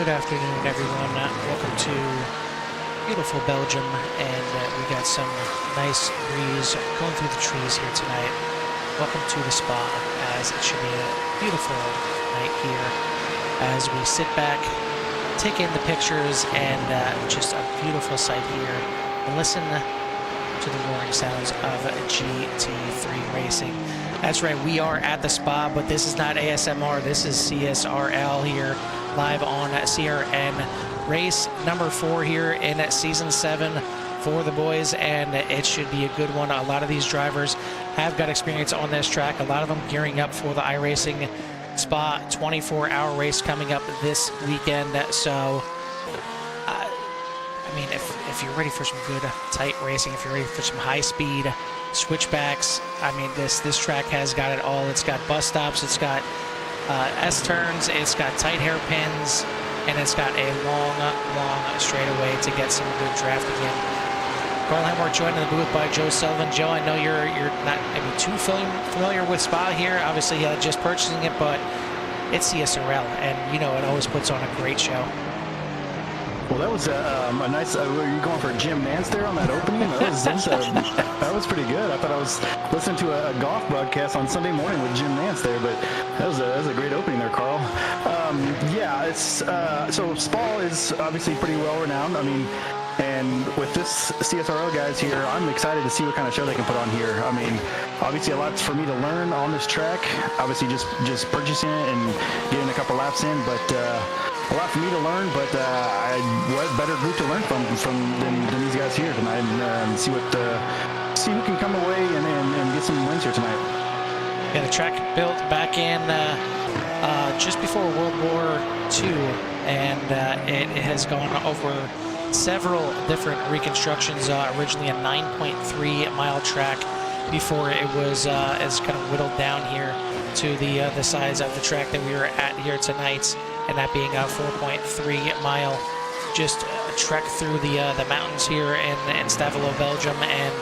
Good afternoon, everyone. Welcome to beautiful Belgium, and we got some nice breeze going through the trees here tonight. Welcome to the spa, as it should be a beautiful night here as we sit back, take in the pictures, and just a beautiful sight here, and listen to the roaring sounds of GT3 racing. That's right, we are at the spa, but this is not ASMR, this is CSRL here, live on CRN. Race number 4 here in Season 7 for the boys, and it should be a good one. A lot of these drivers have got experience on this track, a lot of them gearing up for the iRacing Spa 24-hour race coming up this weekend. So, I mean, if you're ready for some good, tight racing, if you're ready for some high-speed switchbacks, I mean, this track has got it all. It's got bus stops, it's got S-turns, it's got tight hairpins, and it's got a long straightaway to get some good drafting in. Carl Hemworth joined in the booth by Joe Sullivan. Joe, I know you're not maybe too familiar with Spa here. Obviously, just purchasing it, but it's CSRL, and you know it always puts on a great show. Well, that was a nice. Were you going for Jim Nance there on that opening? That was pretty good. I thought I was listening to a golf broadcast on Sunday morning with Jim Nance there, but that was a great opening there, Carl. Yeah, it's so Spa is obviously pretty well renowned. I mean, and with this CSRL guys here, I'm excited to see what kind of show they can put on here. I mean, obviously a lot for me to learn on this track. Obviously, just purchasing it and getting a couple laps in, but. A lot for me to learn, but what better group to learn from than these guys here tonight, and see who can come away and get some wins here tonight. Yeah, the track built back in just before World War II, and it has gone over several different reconstructions. Originally a 9.3 mile track before it was kind of whittled down here to the size of the track that we were at here tonight. And that being a 4.3 mile just trek through the mountains here in Stavelo, Belgium, and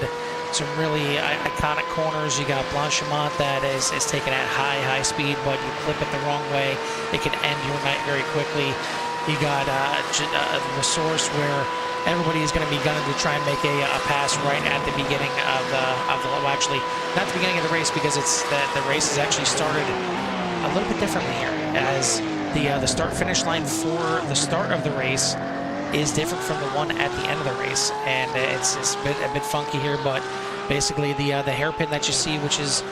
some really iconic corners. You got Blanchimont that is taken at high speed, but you clip it the wrong way, it can end your night very quickly. You got the source where everybody is going to be gunning to try and make a pass right at the beginning of the well, actually not the beginning of the race, because it's the race has actually started a little bit differently here, as the start-finish line for the start of the race is different from the one at the end of the race, and it's a bit funky here. But basically, the hairpin that you see, which is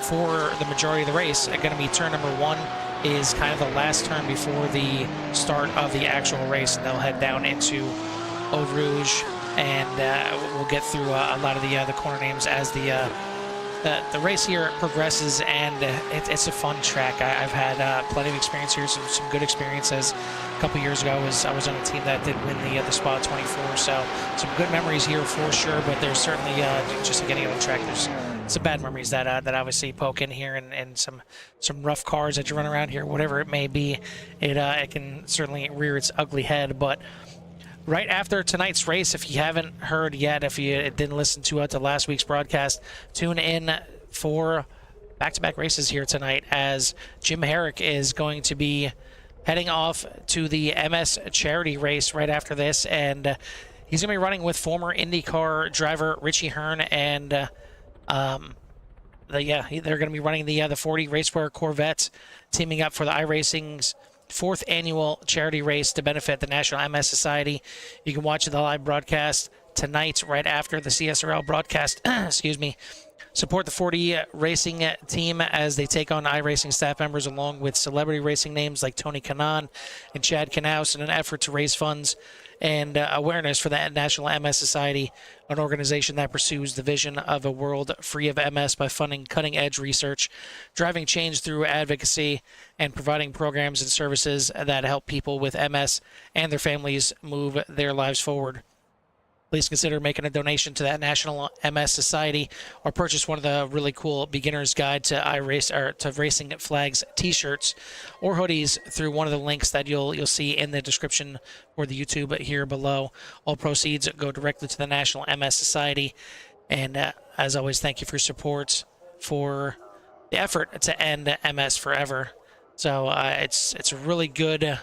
for the majority of the race, going to be turn number 1, is kind of the last turn before the start of the actual race, and they'll head down into Eau Rouge, and we'll get through a lot of the corner names as the race here progresses, and it's a fun track. I've had plenty of experience here, some good experiences. A couple years ago, I was on a team that did win the Spa 24, so some good memories here for sure. But there's certainly just like any other track, there's some bad memories that obviously poke in here, and some rough cars that you run around here, whatever it may be. It can certainly rear its ugly head, but. Right after tonight's race, if you haven't heard yet, if you didn't listen to last week's broadcast, tune in for back-to-back races here tonight, as Jim Herrick is going to be heading off to the MS charity race right after this, and he's going to be running with former IndyCar driver Richie Hearn, and they're going to be running the 40 Raceware Corvette, teaming up for the iRacing's 4th annual charity race to benefit the National MS Society. You can watch the live broadcast tonight right after the CSRL broadcast. Excuse me. Support the 40 racing team as they take on iRacing staff members, along with celebrity racing names like Tony Kanaan and Chad Knaus, in an effort to raise funds and awareness for the National MS Society, an organization that pursues the vision of a world free of MS by funding cutting-edge research, driving change through advocacy, and providing programs and services that help people with MS and their families move their lives forward. Please consider making a donation to that National MS Society, or purchase one of the really cool beginner's guide to to racing flags t-shirts or hoodies through one of the links that you'll see in the description or the YouTube here below. All proceeds go directly to the National MS Society. And as always, thank you for your support for the effort to end MS forever. So it's a really good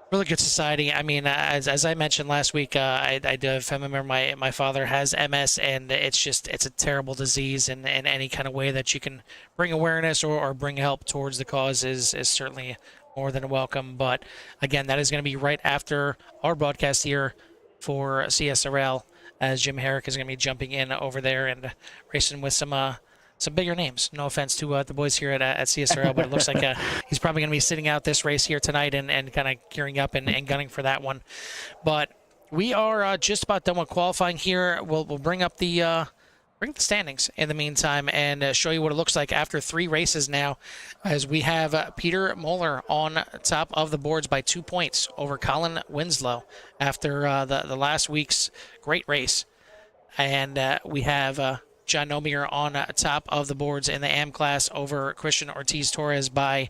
Really good society. I mean, as I mentioned last week, I do have a family member. My father has MS, and it's a terrible disease. And any kind of way that you can bring awareness or bring help towards the cause is certainly more than welcome. But again, that is going to be right after our broadcast here for CSRL, as Jim Herrick is going to be jumping in over there and racing with some bigger names. No offense to the boys here at CSRL, but it looks like he's probably going to be sitting out this race here tonight and kind of gearing up and gunning for that one. But we are just about done with qualifying here. We'll bring up the standings in the meantime and show you what it looks like after 3 races now, as we have Peter Moeller on top of the boards by 2 points over Colin Winslow after the last week's great race. And we have John Nomier on top of the boards in the AM class over Christian Ortiz-Torres by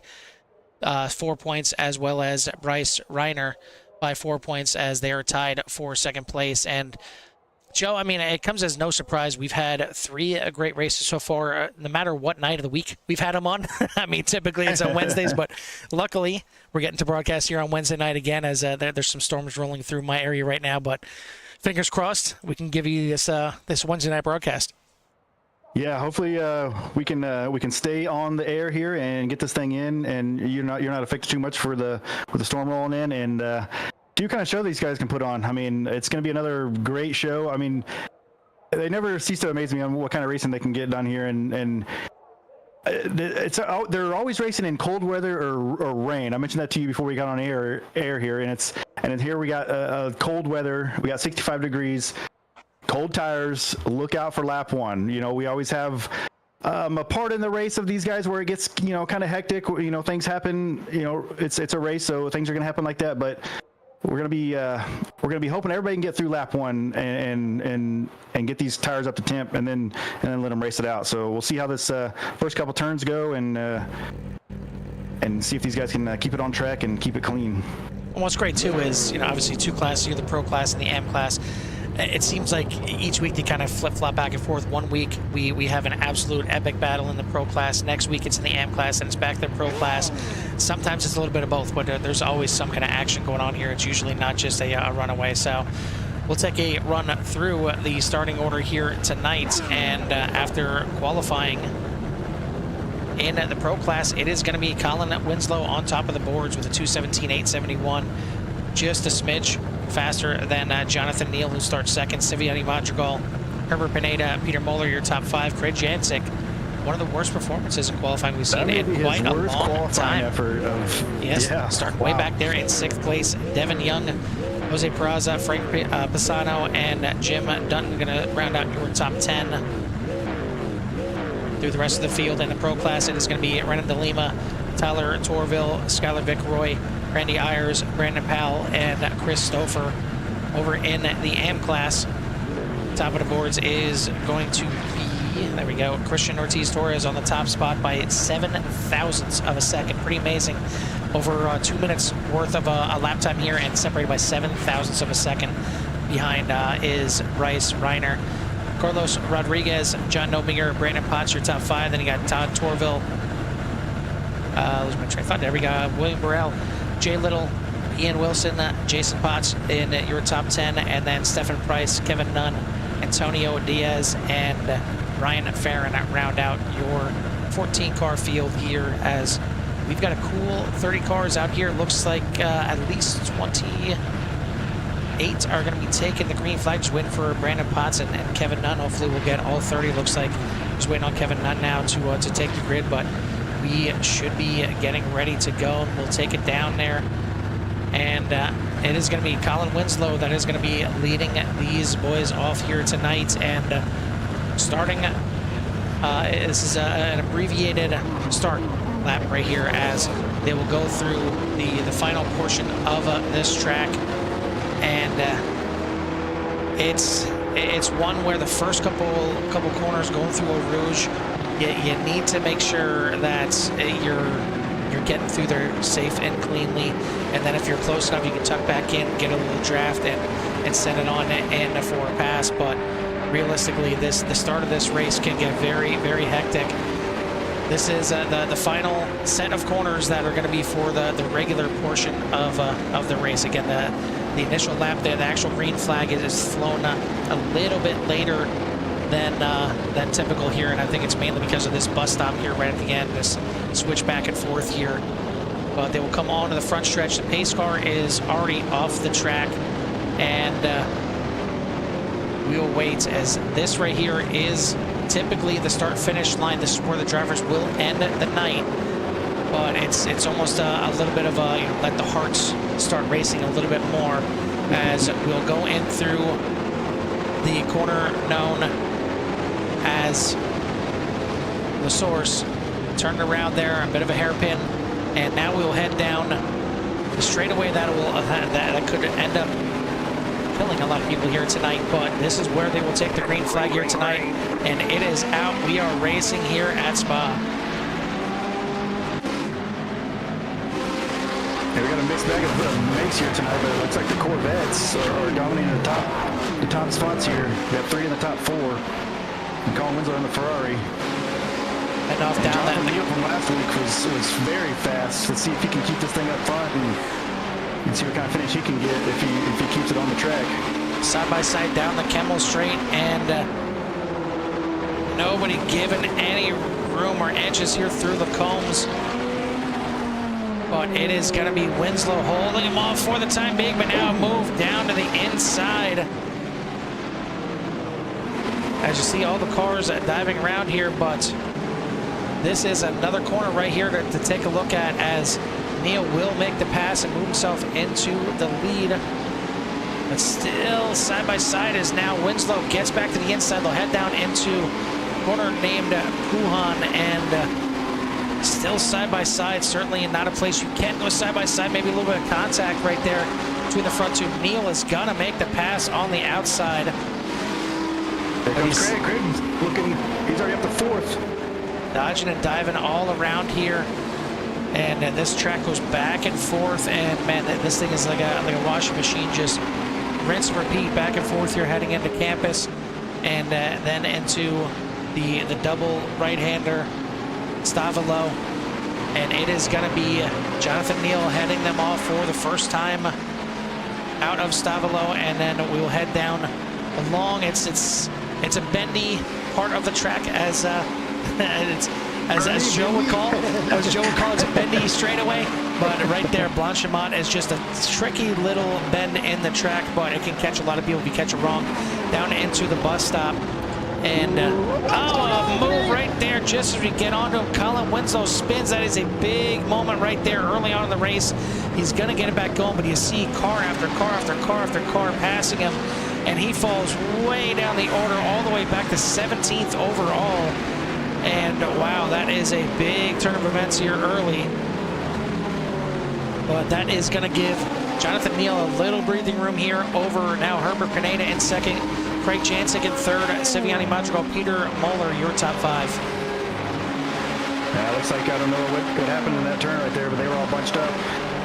4 points, as well as Bryce Reiner by 4 points, as they are tied for second place. And Joe, I mean, it comes as no surprise. We've had 3 great races so far, no matter what night of the week we've had them on. I mean, typically it's on Wednesdays, but luckily we're getting to broadcast here on Wednesday night again, as there's some storms rolling through my area right now. But fingers crossed, we can give you this Wednesday night broadcast. Yeah, hopefully we can stay on the air here and get this thing in, and you're not affected too much with the storm rolling in, and do kind of show these guys can put on. I mean, it's going to be another great show. I mean, they never cease to amaze me on what kind of racing they can get done here, and they're always racing in cold weather or rain. I mentioned that to you before we got on air here, and here we got cold weather. We got 65 degrees. Cold tires, look out for lap 1. You know, we always have a part in the race of these guys where it gets, you know, kind of hectic. You know, things happen. You know, it's a race, so things are going to happen like that. But we're gonna be hoping everybody can get through lap 1 and get these tires up to temp, and then let them race it out. So we'll see how this first couple turns go, and see if these guys can keep it on track and keep it clean. And what's great too is, you know, obviously 2 classes, you have the pro class and the AM class. It seems like each week they kind of flip-flop back and forth. One week we have an absolute epic battle in the pro class. Next week it's in the AM class, and it's back to the pro class. Sometimes it's a little bit of both, but there's always some kind of action going on here. It's usually not just a runaway. So we'll take a run through the starting order here tonight. And after qualifying in the pro class, it is going to be Colin Winslow on top of the boards with a 2:17.871. Just a smidge faster than Jonathan Neal, who starts second. Siviani Madrigal, Herbert Pineda, Peter Moeller, your top 5. Craig Jancic, one of the worst performances in qualifying we've seen in quite a long time. Effort of, yes, starting way back there in 6th place. Devin Young, Jose Peraza, Frank Pisano, and Jim Dutton going to round out your top 10. Through the rest of the field in the pro class, it is going to be Renan de Lima, Tyler Torville, Skyler Vickroy, Randy Ayers, Brandon Powell, and Chris Stouffer. Over in the AM class, top of the boards is going to be, there we go, Christian Ortiz-Torres on the top spot by 7 thousandths of a second. Pretty amazing. Over 2 minutes worth of a lap time here, and separated by 7 thousandths of a second. Behind is Bryce Reiner. Carlos Rodriguez, John Nomier, Brandon Potts, your top 5. Then you got Todd Torville. Lose my train of thought. There we go. William Burrell, Jay Little, Ian Wilson, Jason Potts in your top 10, and then Stephen Price, Kevin Nunn, Antonio Diaz, and Ryan Farron round out your 14-car field here, as we've got a cool 30 cars out here. Looks like at least 28 are going to be taking the green flag. Just waiting for Brandon Potts and Kevin Nunn. Hopefully we'll get all 30. Looks like just waiting on Kevin Nunn now to take the grid, but we should be getting ready to go. We'll take it down there. And it is going to be Colin Winslow that is going to be leading these boys off here tonight. And starting, this is an abbreviated start lap right here, as they will go through the final portion of this track. And it's one where the first couple corners going through Eau Rouge, you need to make sure that you're getting through there safe and cleanly, and then if you're close enough, you can tuck back in, get a little draft, and send it on in for a pass. But realistically, the start of this race can get very, very hectic. This is the final set of corners that are going to be for the regular portion of the race. Again, the initial lap there, the actual green flag is flown a little bit later than typical here, and I think it's mainly because of this bus stop here right at the end, this switch back and forth here. But they will come on to the front stretch. The pace car is already off the track, and we will wait, as this right here is typically the start-finish line. This is where the drivers will end the night, but it's almost a little bit of a, let the hearts start racing a little bit more, as we'll go in through the corner known as the source, turn around there, a bit of a hairpin, and now we'll head down the straightaway that could end up killing a lot of people here tonight, but this is where they will take the green flag here tonight, and it is out. We are racing here at Spa. Yeah, we got a mixed bag of makes here tonight, but it looks like the Corvettes are dominating the top spots here. We got 3 in the top 4, and Colin Winslow in the Ferrari. And off down Jonathan that. Neal from last week was very fast. Let's see if he can keep this thing up front and see what kind of finish he can get if he keeps it on the track. Side by side down the Kemmel Straight, and nobody given any room or inches here through the combs. But it is going to be Winslow holding him off for the time being, but now move down to the inside. As you see all the cars diving around here, but this is another corner right here to take a look at, as Neal will make the pass and move himself into the lead. But still side by side as now Winslow gets back to the inside. They'll head down into a corner named Puhan, and still side by side. Certainly not a place you can go side by side. Maybe a little bit of contact right there between the front two. Neal is gonna make the pass on the outside. There comes Craig. Craig's looking, he's already up to 4th. Dodging and diving all around here, and this track goes back and forth, and man, this thing is like a washing machine, just rinse and repeat back and forth here, heading into campus, and then into the double right-hander Stavolo, and it is going to be Jonathan Neal heading them off for the first time out of Stavolo, and then we will head down along. It's a bendy part of the track, as as Joe would call, it's a bendy straightaway. But right there, Blanchimont is just a tricky little bend in the track, but it can catch a lot of people if you catch it wrong. Down into the bus stop, and a move right there just as we get onto him. Colin Winslow spins. That is a big moment right there early on in the race. He's gonna get it back going, but you see car after car after car after car passing him, and he falls way down the order, all the way back to 17th overall. And wow, that is a big turn of events here early. But that is going to give Jonathan Neal a little breathing room here over now Herbert Pineda in second, Craig Jancic in third, Siviani Madrigal, Peter Moeller, your top 5. Yeah, looks like, I don't know what happened in that turn right there, but they were all bunched up.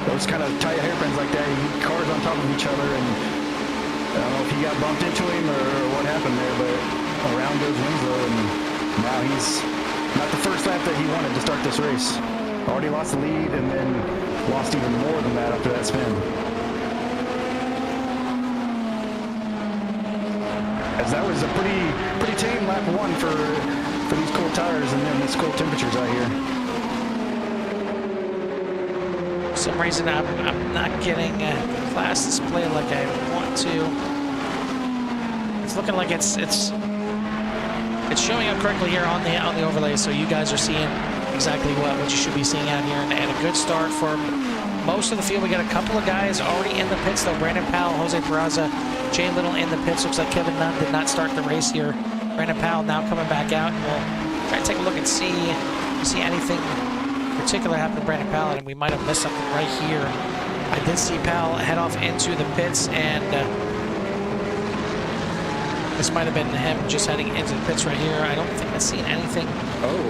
Those kind of tight hairpins like that, cars on top of each other, and I don't know if he got bumped into him or what happened there, but around goes Winslow, and now he's not the first lap that he wanted to start this race. Already lost the lead, and then lost even more than that after that spin. As that was a pretty tame lap 1 for these cold tires and then these cold temperatures out here. For some reason, I'm not getting class display like I want to. It's looking like it's showing up correctly here on the overlay, so you guys are seeing exactly what you should be seeing out here, and a good start for most of the field. We got a couple of guys already in the pits though. Brandon Powell, Jose Peraza, Jay Little in the pits. Looks like Kevin Nunn did not start the race here. Brandon Powell now coming back out, and we'll try to take a look and see if we see anything particular happen to Brandon Powell, and we might have missed something right here. I did see Powell head off into the pits, and this might have been him just heading into the pits right here. I don't think I've seen anything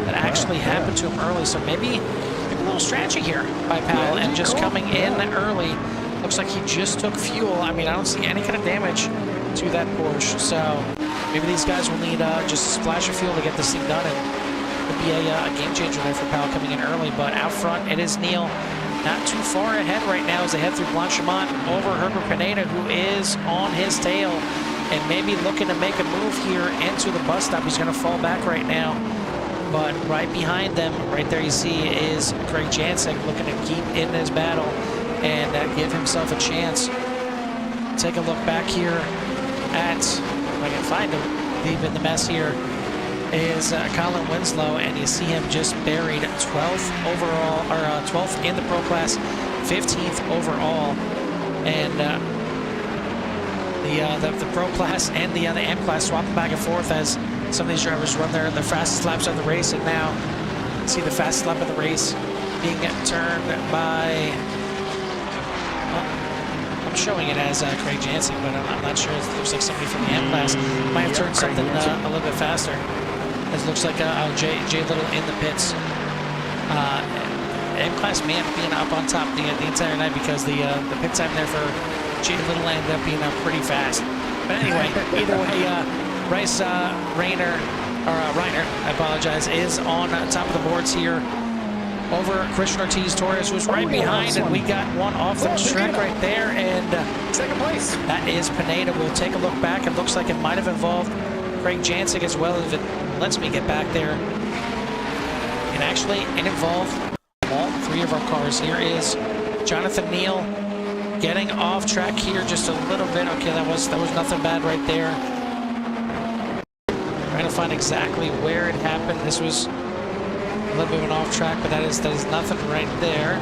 that actually happened to him early, so maybe a little strategy here by Powell, and just coming in early. Looks like he just took fuel. I mean, I don't see any kind of damage to that Porsche, so maybe these guys will need just a splash of fuel to get this thing done, and Could be a game changer there for Powell coming in early, but out front it is Neal. Not too far ahead right now as they head through Blanchimont over Herbert Pineda, who is on his tail and maybe looking to make a move here into the bus stop. He's going to fall back right now. But right behind them, right there you see, is Craig Jancic looking to keep in this battle and give himself a chance. Take a look back here at, if I can find him, deep in the mess here, is Colin Winslow, and you see him just buried 12th overall, or 12th in the Pro Class, 15th overall, and the Pro Class and the M Class swapping back and forth as some of these drivers run their fastest laps of the race, and now see the fastest lap of the race being turned by, well, I'm showing it as Craig Jancic, but I'm not sure. It looks like somebody from the M Class might have turned something a little bit faster. It looks like Jay Little in the pits. M-Class may end up being up on top the entire night because the pit time there for Jay Little ended up being pretty fast. But anyway, either way, Bryce Reiner, I apologize, is on top of the boards here over Christian Ortiz Torres, who's right behind, and we got one off the track right there, and second place. That is Pineda. We'll take a look back. It looks like it might have involved Craig Jancic as well, if it lets me get back there. And actually, it involved all three of our cars. Here is Jonathan Neal getting off track here just a little bit. Okay, that was nothing bad right there. Trying to find exactly where it happened. This was a little bit of an off track, but that is nothing right there.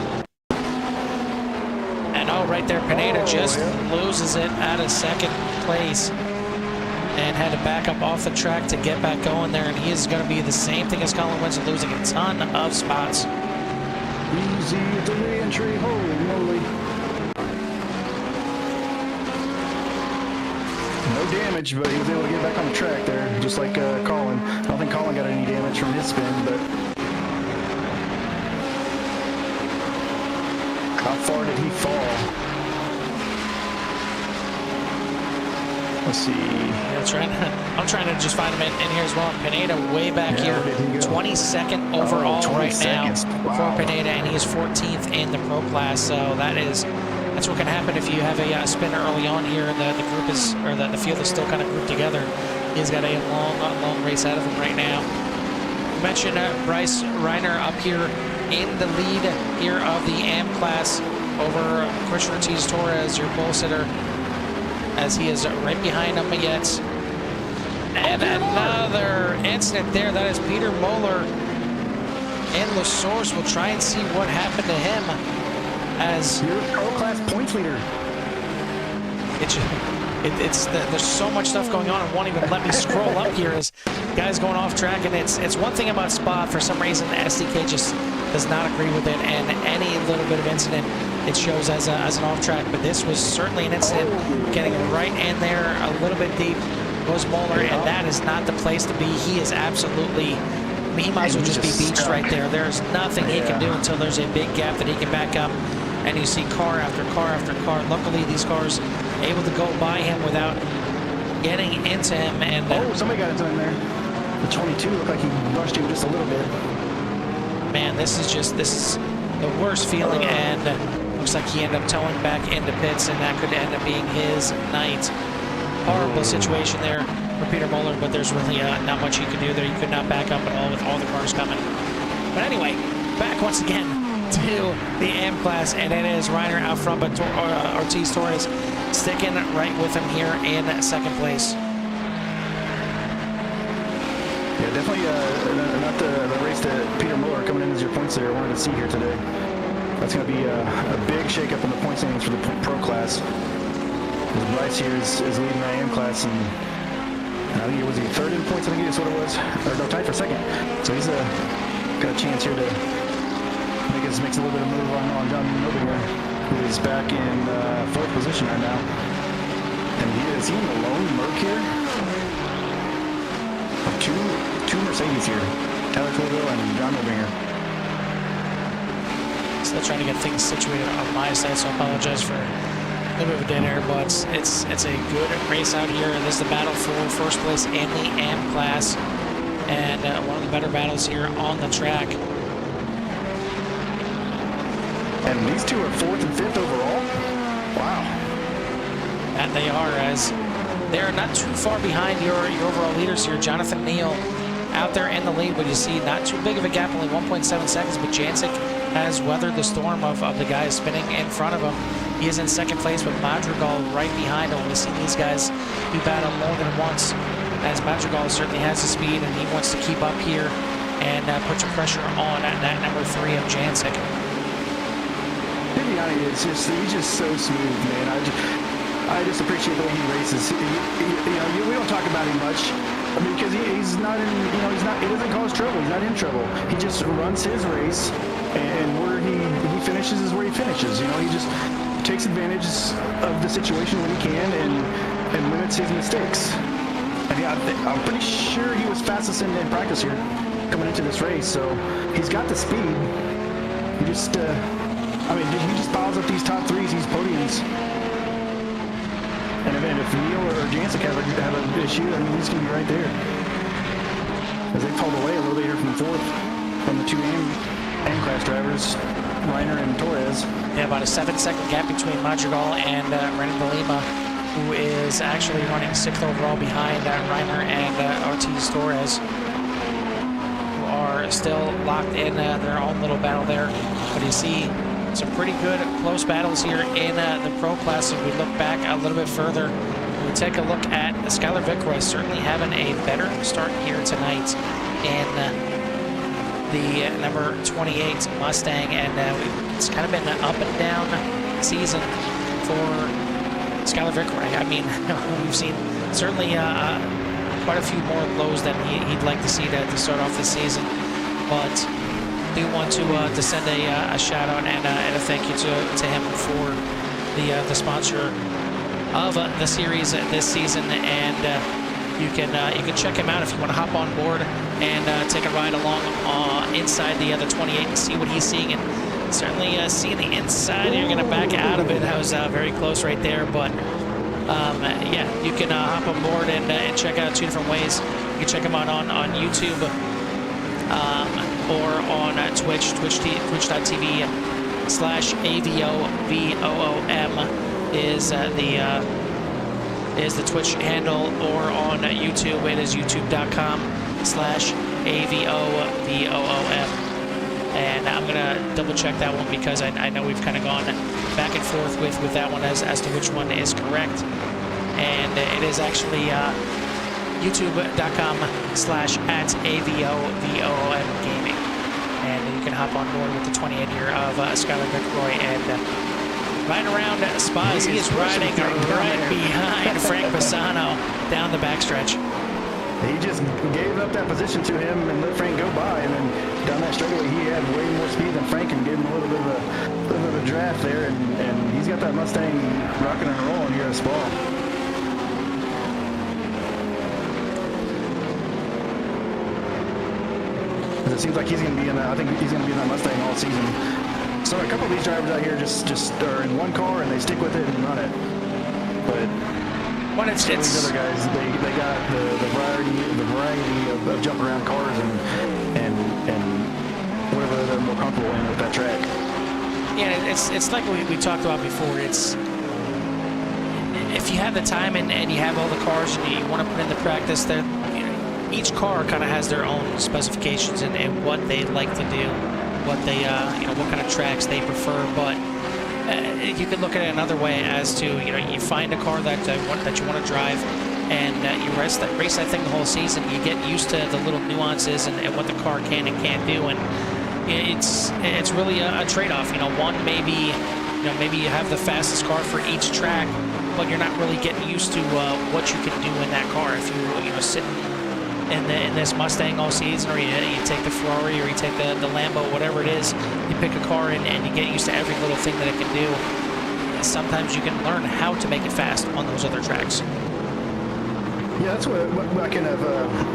And oh, right there, Pineda just loses it out of second place and had to back up off the track to get back going there, and he is going to be the same thing as Colin Winslow, losing a ton of spots. Easy at the re-entry, holy moly. No damage, but he was able to get back on the track there, just like Colin. I don't think Colin got any damage from his spin, but how far did he fall? Let's see. Yeah, I'm trying to just find him in here as well. Pineda way back here, 22nd overall right now for Pineda, and he is 14th in the Pro Class. So that's what can happen if you have a spinner early on here, and the group is, or the field is still kind of grouped together. He's got a long race out of him right now. You mentioned Bryce Reiner up here in the lead here of the AM Class over Christian Ortiz Torres, your pole sitter, as he is right behind him yet. And another incident there. That is Peter Moeller in La Source. We'll try and see what happened to him as your Pro Class points leader. There's so much stuff going on, it won't even let me scroll up here as guys going off track. And it's one thing about Spa, for some reason the SDK just does not agree with it, and any little bit of incident it shows as an off track. But this was certainly an incident, getting right in there a little bit deep was Moeller, and that is not the place to be. He is absolutely, he might as well just be beached right there. There's nothing he can do until there's a big gap that he can back up, and you see car after car after car. Luckily these cars able to go by him without getting into him. And somebody got into him there. The 22 looked like he rushed him just a little bit. Man, this is the worst feeling, and looks like he ended up towing back into pits, and that could end up being his night. Horrible situation there for Peter Moeller, but there's really not much he could do there. He could not back up at all with all the cars coming. But anyway, back once again to the AM Class, and it is Reiner out front, but Ortiz Torres sticking right with him here in second place. Yeah, definitely not the race that Peter Moeller coming in as your points leader I wanted to see here today. That's going to be a big shakeup in the point standings for the Pro Class. As Bryce here is leading the AM Class, and I think was he third in points? I think that's what it was, or no, tied for second. So he's got a chance here to make a little bit of move on John Nobinger, who is back in fourth position right now. And is he in the lone Merc here? Two Mercedes here, Tyler Colville and John Nobinger. Still trying to get things situated on my side, so I apologize for a little bit of a dead air, but it's a good race out here. This is the battle for first place in the AM Class, and one of the better battles here on the track. And these two are 4th and 5th overall? Wow. And they are, as they're not too far behind your overall leaders here. Jonathan Neal out there in the lead, but you see not too big of a gap, only 1.7 seconds, but Jancic has weathered the storm of the guys spinning in front of him. He is in 2nd place with Madrigal right behind him. We've seen these guys do battle more than once, as Madrigal certainly has the speed and he wants to keep up here and put some pressure on that number 3 of Jancic. Viviani is just, he's just so smooth, man. I just appreciate the way he races. We don't talk about him much. I mean, because he's not in, he doesn't cause trouble. He's not in trouble. He just runs his race, and where he finishes is where he finishes. He just takes advantage of the situation when he can and limits his mistakes. And I'm pretty sure he was fastest in practice here coming into this race, so he's got the speed. He just, he just piles up these top 3s, these podiums. And if Neal or Jancic have an issue, I mean, he's going to be right there. As they pulled away a little bit here from 4th from the 2 AM class drivers, Reiner and Torres. Yeah, about a 7-second gap between Madrigal and Renan de Lima, who is actually running 6th overall behind Reiner and Ortiz Torres, who are still locked in their own little battle there. But you see some pretty good close battles here in the pro class. If we look back a little bit further, we take a look at Skyler Vickroy certainly having a better start here tonight in the number 28 Mustang, and it's kind of been an up and down season for Skyler Vickroy. I mean, we've seen certainly quite a few more lows than he'd like to see to start off the season, but do want to send a shout out and a thank you to him for the sponsor of the series this season, and you can check him out if you want to hop on board and take a ride along inside the 28 and see what he's seeing, and certainly seeing the inside. You're going to back out of it. That was very close right there, but yeah, you can hop on board and check out 2 different ways. You can check him out on YouTube. Or on Twitch, twitch.tv/AVOVOOM is the Twitch handle, or on YouTube it is youtube.com/AVOVOOM. And I'm gonna double check that one because I know we've kind of gone back and forth with that one as to which one is correct, and it is actually youtube.com/@AVOVOOM Gaming. And you can hop on board with the 28 here of Skyler Vickroy and riding around Spas. He is riding right behind Frank Bassano down the backstretch. He just gave up that position to him and let Frank go by, and then down that straightaway he had way more speed than Frank and gave him a little bit of a draft there, and he's got that Mustang rocking and rolling here at Spa. It seems like he's going to be in that. I think he's going to be in that Mustang all season. So a couple of these drivers out here just are in one car and they stick with it and run it. But when it's these other guys, they got the variety of jumping around cars and whatever they're more comfortable in with that track. Yeah, it's like we talked about before. It's if you have the time and you have all the cars and you want to put in the practice, there. Each car kind of has their own specifications and what they like to do, what they, what kind of tracks they prefer. But you can look at it another way as to, you find a car that you want to drive, and you race that thing the whole season. You get used to the little nuances and what the car can and can't do, and it's really a trade-off. One maybe you have the fastest car for each track, but you're not really getting used to what you can do in that car. If you sit in this Mustang all season, or you take the Ferrari, or you take the Lambo, whatever it is, you pick a car and you get used to every little thing that it can do. And sometimes you can learn how to make it fast on those other tracks. Yeah, that's what I kind of,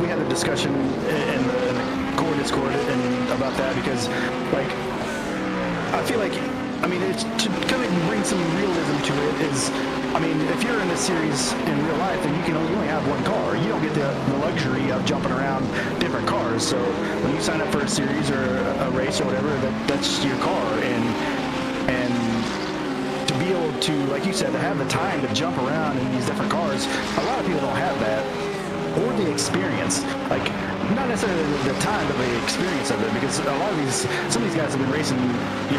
we had a discussion in the core Discord and about that, because like, I feel like I mean, it's to kind of bring some realism to it is, I mean, if you're in this series in real life, then you only have one car. You don't get the luxury of jumping around different cars. So when you sign up for a series or a race or whatever, that's your car. And to be able to, like you said, to have the time to jump around in these different cars, a lot of people don't have that, or the experience. Like, not necessarily the time, but the experience of it, because a lot of some of these guys have been racing,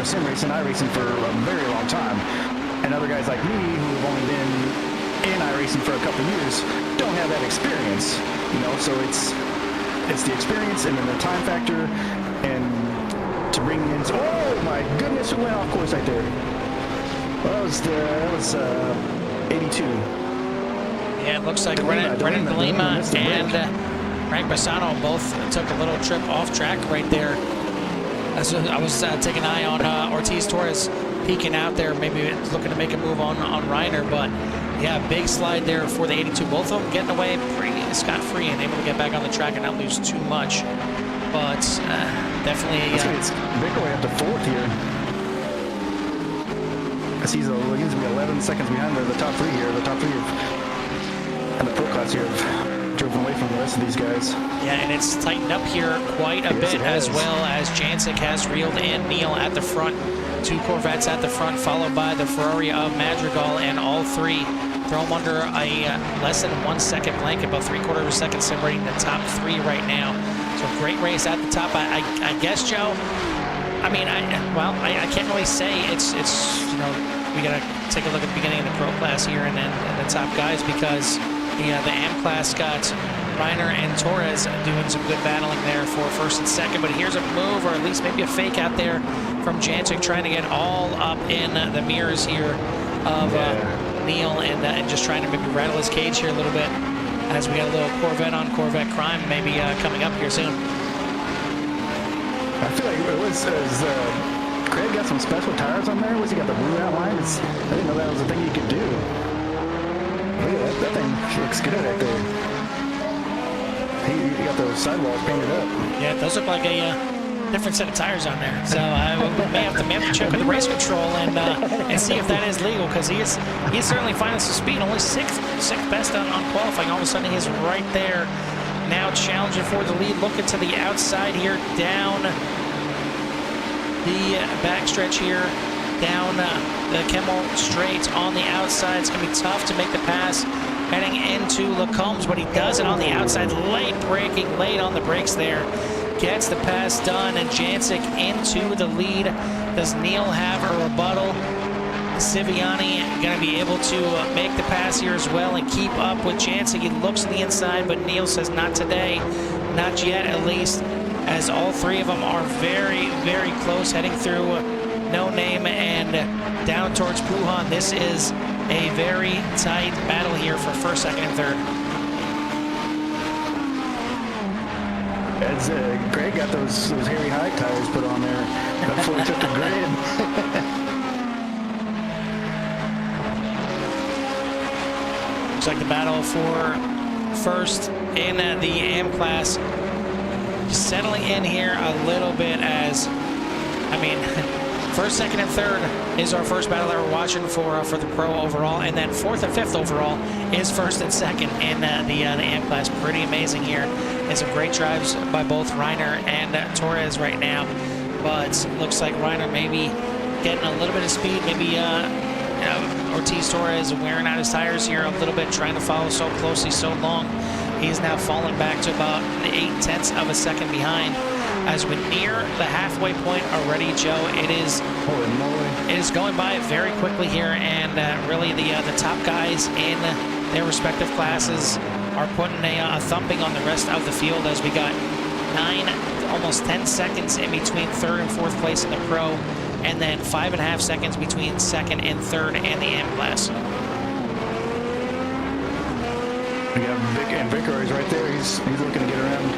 sim racing, iRacing for a very long time, and other guys like me who have only been in iRacing for a couple of years don't have that experience, so it's the experience and then the time factor, and to bring in, oh my goodness, who went off course right there? Well, that was 82. Yeah, it looks like Brennan Lima and Frank Bassano both took a little trip off track right there. I was taking an eye on Ortiz Torres peeking out there, maybe looking to make a move on Reiner, but yeah, big slide there for the 82. Both of them getting away pretty scot-free and able to get back on the track and not lose too much. But definitely it's Vickroy up to 4th here. He's going to be 11 seconds behind the top 3 here. The top 3 and the pro class here have driven away from the rest of these guys. Yeah, and it's tightened up here quite a bit, as well as Jancic has reeled in Neal at the front. 2 Corvettes at the front, followed by the Ferrari of Madrigal, and all 3 throw them under a less than 1 second blanket, about 3/4 of a second, separating the top 3 right now. So great race at the top. I guess, Joe, I mean, I can't really say it's we got to take a look at the beginning of the pro class here and then the top guys, because the AM class got Reiner and Torres doing some good battling there for 1st and 2nd. But here's a move, or at least maybe a fake out there from Jancic, trying to get all up in the mirrors here of Neal and just trying to maybe rattle his cage here a little bit, as we got a little Corvette on Corvette crime maybe coming up here soon. I feel like it was Craig got some special tires on there. Was he got the blue outline? I didn't know that was a thing you could do. Look at that thing looks good right there. He got those sidewalls painted up. Yeah, it does look like a different set of tires on there. So we may have to check with the race control and see if that is legal, because he's certainly finding some speed. Only sixth best on qualifying. All of a sudden he's right there. Now challenging for the lead, looking to the outside here, down the backstretch here, down the Kemmel straight on the outside. It's going to be tough to make the pass heading into Lacombe's, but he does it on the outside, braking late on the brakes there. Gets the pass done, and Jancic into the lead. Does Neal have a rebuttal? Siviani going to be able to make the pass here as well and keep up with Jancic. He looks to the inside, but Neal says not today, not yet at least, as all 3 of them are very, very close, heading through No Name and down towards Puhan. This is a very tight battle here for 1st, 2nd, and 3rd. As Greg got those Harry High tires put on there before he took the grid. Looks like the battle for 1st in the AM class settling in here a little bit, as, I mean, 1st, 2nd, and 3rd is our first battle that we're watching for the pro overall, and then 4th and 5th overall is 1st and 2nd in the AM class. Pretty amazing here, and some great drives by both Reiner and Torres right now. But looks like Reiner maybe getting a little bit of speed, maybe Ortiz Torres wearing out his tires here a little bit, trying to follow so closely so long. He's now fallen back to about 0.8 of a second behind. As we're near the halfway point already, Joe, it is going by very quickly here, and really the top guys in their respective classes are putting a thumping on the rest of the field, as we got 9, almost 10 seconds in between 3rd and 4th place in the pro, and then 5.5 seconds between 2nd and 3rd in the AM class. We got Vickroy's right there. He's looking to get around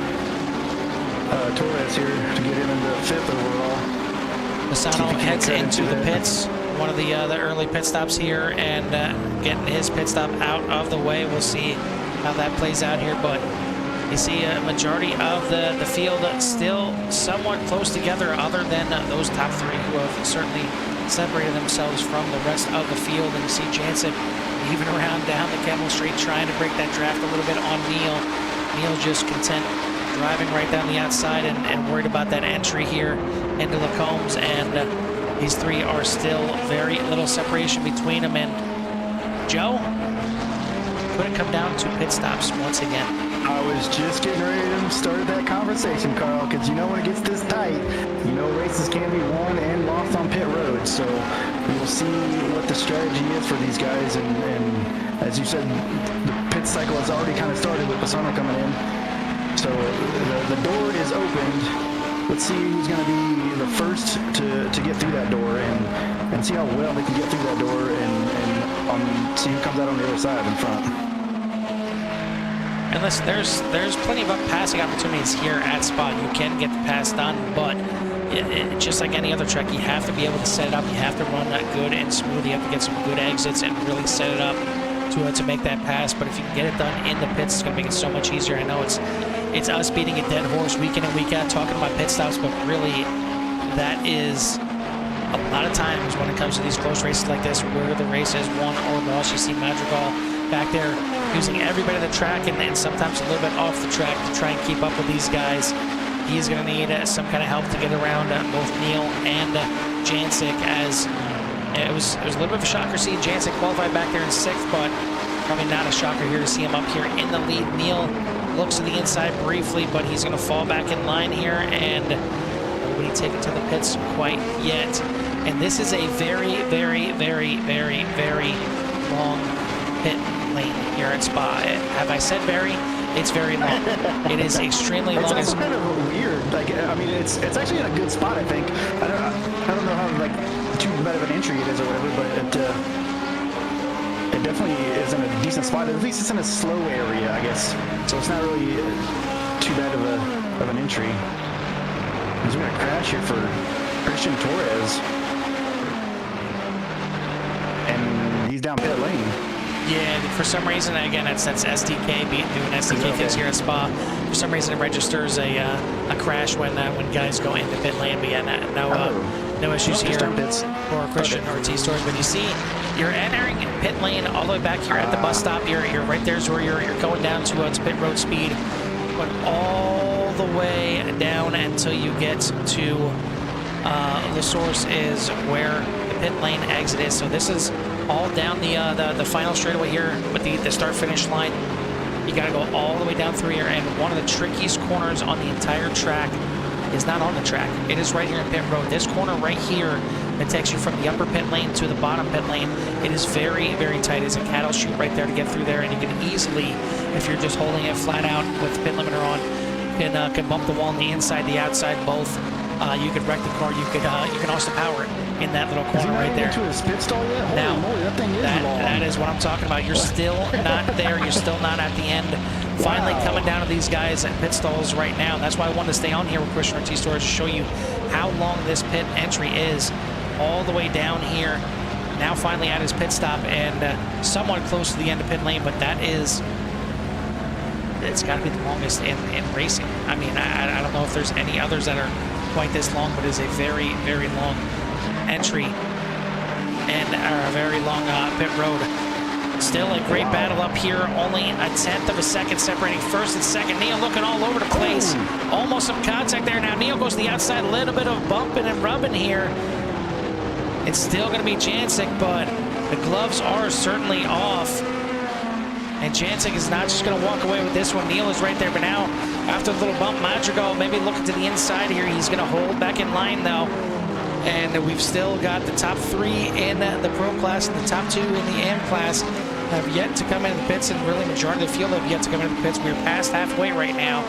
Torres here to get him into 5th overall. Bassano heads into the pits, one of the early pit stops here, and getting his pit stop out of the way. We'll see how that plays out here, but you see a majority of the field still somewhat close together, other than those top 3 who have certainly separated themselves from the rest of the field. And you see Jansen even around down the Camel Straight, trying to break that draft a little bit on Neil. Neil just content driving right down the outside and worried about that entry here into Lacombs. And these three are still very little separation between them. And Joe, could it come down to pit stops once again? I was just getting ready to start that conversation, Carl, because you know when it gets this tight, you know races can be won and lost on pit road. So we'll see what the strategy is for these guys. And as you said, the pit cycle has already kind of started with Pisano coming in. So the door is opened. Let's see who's going to be the first to get through that door and see how well they can get through that door and see who comes out on the other side in front. And listen, there's plenty of passing opportunities here at Spa. You can get the pass done, but just like any other track, you have to be able to set it up. You have to run that good and smooth. You have to get some good exits and really set it up to make that pass. But if you can get it done in the pits, it's going to make it so much easier. I know it's us beating a dead horse week in and week out talking about pit stops, but really that is a lot of times when it comes to these close races like this where the race is won or lost. You see Madrigal back there using every bit of the track and sometimes a little bit off the track to try and keep up with these guys. He's going to need some kind of help to get around both Neil and Jancic, as it was a little bit of a shocker seeing Jancic qualify back there in 6th, but probably not a shocker here to see him up here in the lead. Neil looks to the inside briefly, but he's going to fall back in line here, and nobody taken to the pits quite yet. And this is a very, very, very, very, very long pit lane here at Spa. Have I said very? It's very long. It is extremely long. It's also kind of weird. Like, I mean, it's actually in a good spot, I think. I don't know how like too bad of an entry it is or whatever, but it definitely is in a decent spot. At least it's in a slow area, I guess. So it's not really too bad of an entry. He's going to crash here for Christian Torres, and he's down pit lane. Yeah, for some reason, again, that's SDK doing SDK things here at Spa. For some reason, it registers a crash when guys go into pit lane. But yeah, no issues here for Christian Ortiz stores. But you see, you're entering pit lane all the way back here at the bus stop. You're right there's where you're going down to pit road speed, but all the way down until you get to the source is where the pit lane exit is. So this is all down the final straightaway here with the start-finish line. You got to go all the way down through here, and one of the trickiest corners on the entire track is not on the track. It is right here in pit road. This corner right here that takes you from the upper pit lane to the bottom pit lane, it is very, very tight. It's a cattle chute right there to get through there, and you can easily, if you're just holding it flat out with the pit limiter on, can bump the wall on the inside, the outside, both. You could wreck the car. You can also power it in that little corner right there. To his pit stall yet? Holy moly, that thing is long. That is what I'm talking about. You're still not there. You're still not at the end. Finally coming down to these guys at pit stalls right now. That's why I wanted to stay on here with Christian Ortiz Stores to show you how long this pit entry is, all the way down here. Now finally at his pit stop and somewhat close to the end of pit lane, but that is, it's got to be the longest in racing. I mean, I don't know if there's any others that are quite this long, but it's a very, very long entry and a very long pit road. Still a great battle up here. Only a 1/10 of a second separating first and second. Neil looking all over the place. Almost some contact there. Now Neil goes to the outside. A little bit of bumping and rubbing here. It's still going to be Jancic, but the gloves are certainly off. And Jancic is not just going to walk away with this one. Neil is right there, but now after a little bump, Madrigal maybe looking to the inside here. He's going to hold back in line though. And we've still got the top 3 in the Pro class and the top 2 in the AM class have yet to come into the pits, and really majority of the field have yet to come into the pits. We're past halfway right now,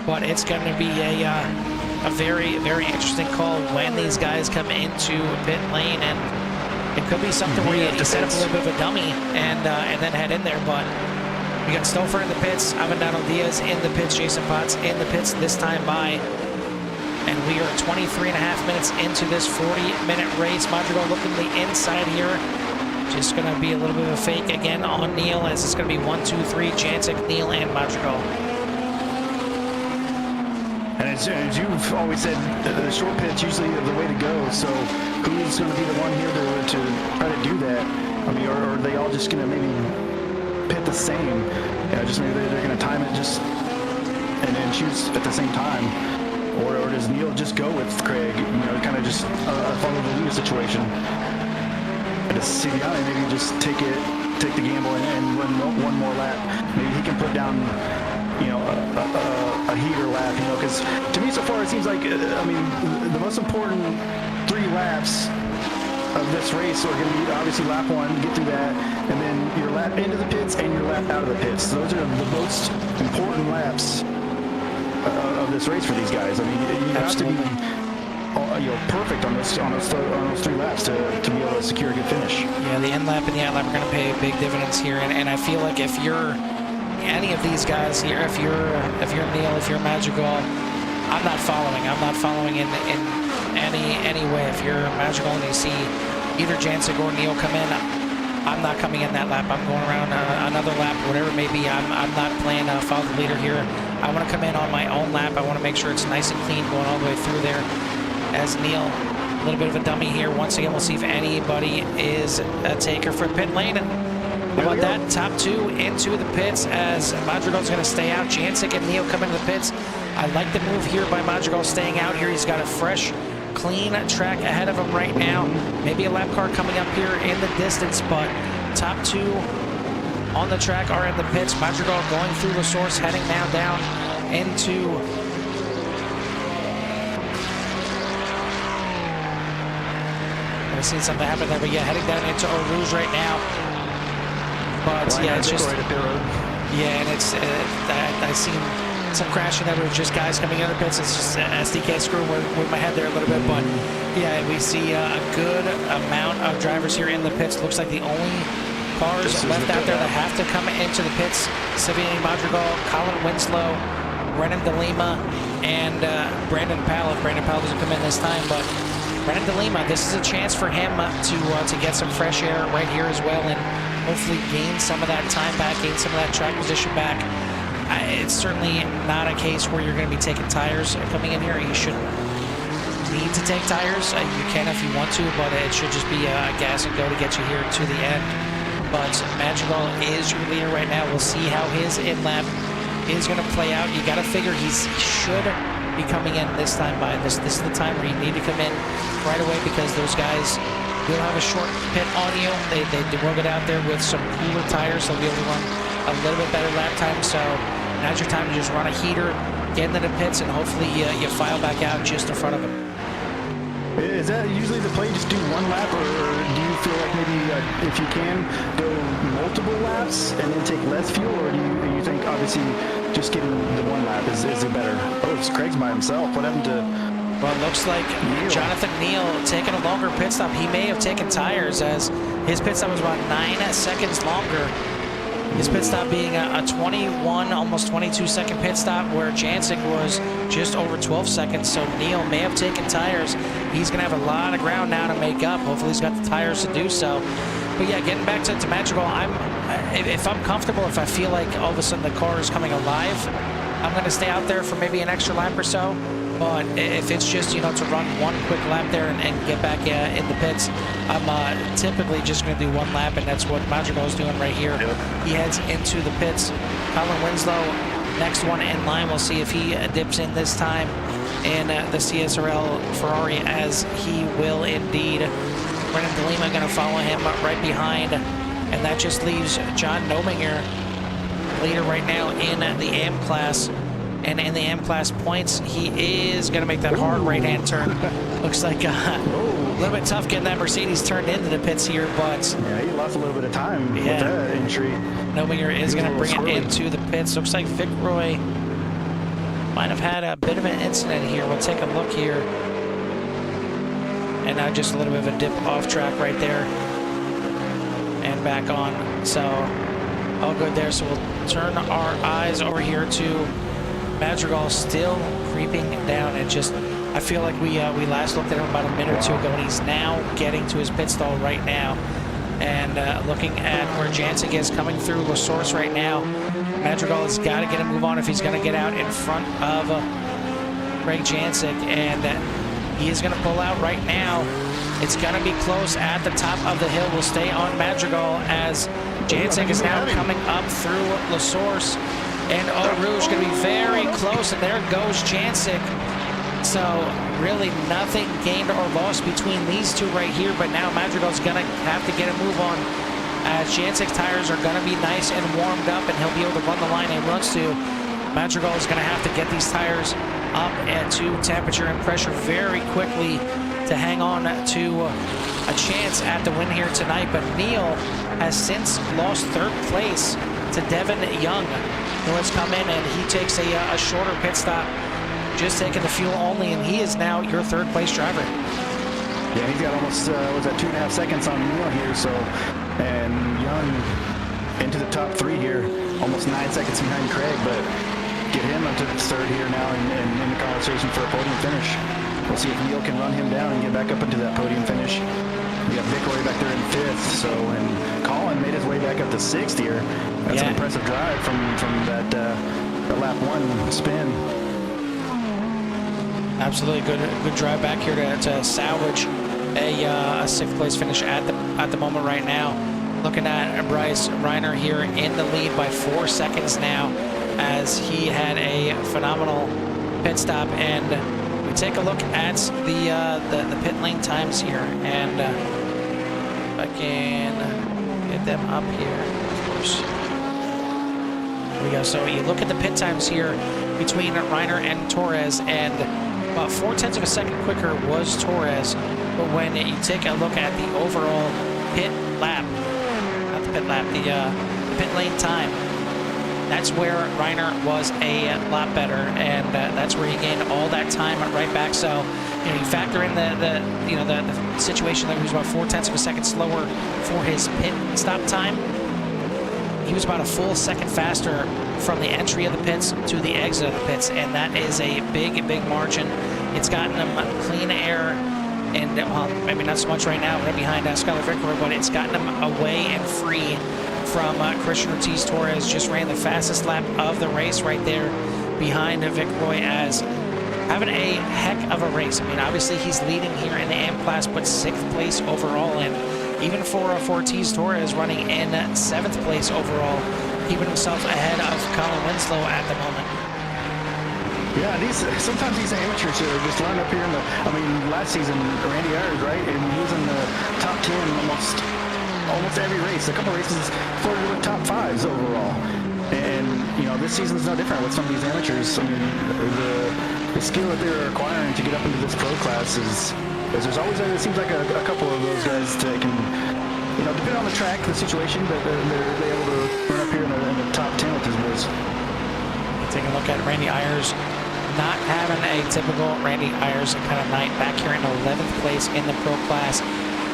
but it's going to be a very, very interesting call when these guys come into pit lane, and it could be something where you set up a little bit of a dummy and then head in there. But we got Stouffer in the pits, Avendano Diaz in the pits, Jason Potts in the pits this time by. And we are 23.5 minutes into this 40-minute race. Madrigal looking to the inside here. Just going to be a little bit of a fake again on Neil, as it's going to be 1, 2, 3, Jancic, Neil, and Madrigal. And as you've always said, the short pit's usually the way to go. So who's going to be the one here to try to do that? I mean, or are they all just going to maybe pit the same? Just maybe they're going to time it just and then choose at the same time. Or does Neil just go with Craig? Kind of just follow the leader situation. And does Siviani maybe just take the gamble and run one more lap? Maybe he can put down, a heater lap. Because to me so far it seems like the most important 3 laps of this race are going to be obviously lap 1, get through that, and then your lap into the pits and your lap out of the pits. Those are the most important laps of this race for these guys. I mean, you have to be perfect on those 3 laps to be able to secure a good finish. Yeah, the end lap and the out lap are going to pay big dividends here, and I feel like if you're any of these guys here, if you're Neil, if you're Madrigal, I'm not following in any way. If you're Madrigal and you see either Jancic or Neil come in, I'm not coming in that lap. I'm going around another lap, whatever it may be. I'm not playing follow the leader here. I want to come in on my own lap. I want to make sure it's nice and clean going all the way through there. As Neil, a little bit of a dummy here. Once again, we'll see if anybody is a taker for pit lane. And how about that? Top 2 into the pits as Madrigal's going to stay out. Jancic and Neil come into the pits. I like the move here by Madrigal staying out here. He's got a fresh, clean track ahead of him right now. Maybe a lap car coming up here in the distance, but top 2 on the track are in the pits. Madrigal going through the source, heading now down into I've seen something happen there, but yeah, heading down into Eau Rouge right now. But yeah, it's just and it's I've seen some crashing there with just guys coming in the pits. It's just SDK screwing with my head there a little bit, but yeah, we see a good amount of drivers here in the pits. Looks like the only cars left out there that have to come into the pits: Siviani Madrigal, Colin Winslow, Brennan DeLima, and Brandon Powell. If Brandon Powell doesn't come in this time, but Brennan DeLima, this is a chance for him to get some fresh air right here as well, and hopefully gain some of that time back, gain some of that track position back. It's certainly not a case where you're going to be taking tires coming in here. You shouldn't need to take tires. You can if you want to, but it should just be a gas and go to get you here to the end. But Madrigal is your leader right now. We'll see how his in-lap is going to play out. You got to figure he should be coming in this time by this is the time where you need to come in right away, because those guys will have a short pit on you. They will get out there with some cooler tires. They'll be able to run a little bit better lap time. So now's your time to just run a heater, get into the pits, and hopefully you file back out just in front of them. Is that usually the play? Just do one lap, or do you feel like maybe if you can go multiple laps and then take less fuel, or do you think obviously just getting the one lap is it better? Oh, it's Craig's by himself. What happened to? Well, it looks like Jonathan Neal taking a longer pit stop. He may have taken tires, as his pit stop was about 9 seconds longer. His pit stop being a 21, almost 22-second pit stop, where Jancic was just over 12 seconds. So Neal may have taken tires. He's going to have a lot of ground now to make up. Hopefully he's got the tires to do so. But yeah, getting back to Madrigal, if I'm comfortable, if I feel like all of a sudden the car is coming alive, I'm going to stay out there for maybe an extra lap or so. But if it's just, to run one quick lap there and get back in the pits, I'm typically just going to do one lap, and that's what Madrigal is doing right here. Yep. He heads into the pits. Colin Winslow, next one in line. We'll see if he dips in this time in the CSRL Ferrari, as he will indeed. Brennan DeLima going to follow him right behind, and that just leaves John Nominger, leader right now in the AM class. And in the AM class points, he is going to make that hard right-hand turn. Looks like a little bit tough getting that Mercedes turned into the pits here, but... Yeah, he lost a little bit of time with that entry. Nominger is going to bring it into the pits. Looks like Vickroy might have had a bit of an incident here. We'll take a look here. And now just a little bit of a dip off track right there. And back on. So, all good there. So we'll turn our eyes over here to Madrigal, still creeping down, and just, I feel like we last looked at him about a minute or two ago, and he's now getting to his pit stall right now. And looking at where Jancic is coming through La Source right now, Madrigal has got to get a move on if he's going to get out in front of Craig Jancic, and he is going to pull out right now. It's going to be close at the top of the hill. We'll stay on Madrigal as Jancic is now coming up through La Source, and Eau Rouge going to be very close, and there goes Jancic. So really nothing gained or lost between these two right here, but now Madrigal's going to have to get a move on as Jancic's tires are going to be nice and warmed up, and he'll be able to run the line he wants to. Madrigal is going to have to get these tires up to temperature and pressure very quickly to hang on to a chance at the win here tonight. But Neil has since lost third place to Devin Young, who has come in and he takes a shorter pit stop, just taking the fuel only, and he is now your third place driver. Yeah, he's got almost, was that 2.5 seconds on Neil here, so, and Young into the top 3 here, almost 9 seconds behind Craig, but get him up to the third here now in the conversation for a podium finish. We'll see if Neil can run him down and get back up into that podium finish. We got Vickroy back there in 5th, so, and Colin made his way back up to 6th here. That's an impressive drive from that lap 1 spin. Absolutely good drive back here to salvage a 6th place finish at the moment right now. Looking at Bryce Reiner here in the lead by 4 seconds now, as he had a phenomenal pit stop. And we take a look at the pit lane times here, and if I can get them up here, of course. There we go. So you look at the pit times here between Reiner and Torres, and about 0.4 of a second quicker was Torres. But when you take a look at the overall pit lap, not the pit lap, the pit lane time, that's where Reiner was a lot better, and that's where he gained all that time right back. So you factor in the situation that he was about 0.4 of a second slower for his pit stop time. He was about a full second faster from the entry of the pits to the exit of the pits, and that is a big margin. It's gotten him clean air, and well, maybe not so much right now, right behind Skyler Vickroy, but it's gotten him away and free from Christian Ortiz. Torres just ran the fastest lap of the race right there behind Vickroy, as having a heck of a race. I mean, obviously he's leading here in the AM class, but 6th place overall, and even for Ortiz, Torres running in 7th place overall, keeping himself ahead of Colin Winslow at the moment. Yeah, sometimes these amateurs just line up here in the, I mean, last season, Randy Ayers, right? And he was in the top 10 almost every race. A couple races flirted with top 5s overall. And, you know, this season's no different with some of these amateurs. I mean, the skill that they're acquiring to get up into this pro class is there's always, it seems like a couple of those guys that can, you know, depending on the track, the situation, but they're able to run up here in the top 10 with his wheels. Take a look at Randy Ayers, not having a typical Randy Ayers kind of night, back here in 11th place in the pro class.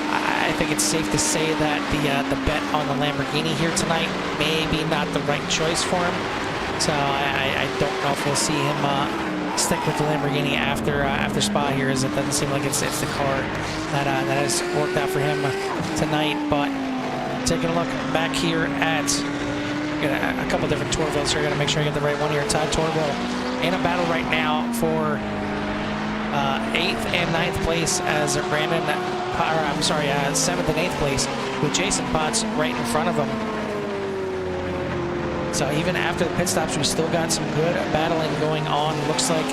I think it's safe to say that the bet on the Lamborghini here tonight may be not the right choice for him. So I don't know if we'll see him stick with the Lamborghini after Spa here, as it doesn't seem like it's the car that has worked out for him tonight. But taking a look back here at a couple different Tourvilles here, got to make sure I get the right one here. Todd Tourville in a battle right now for 8th and 9th place, as Brandon, I'm sorry, 7th and 8th place, with Jason Potts right in front of him. So even after the pit stops, we still got some good battling going on. Looks like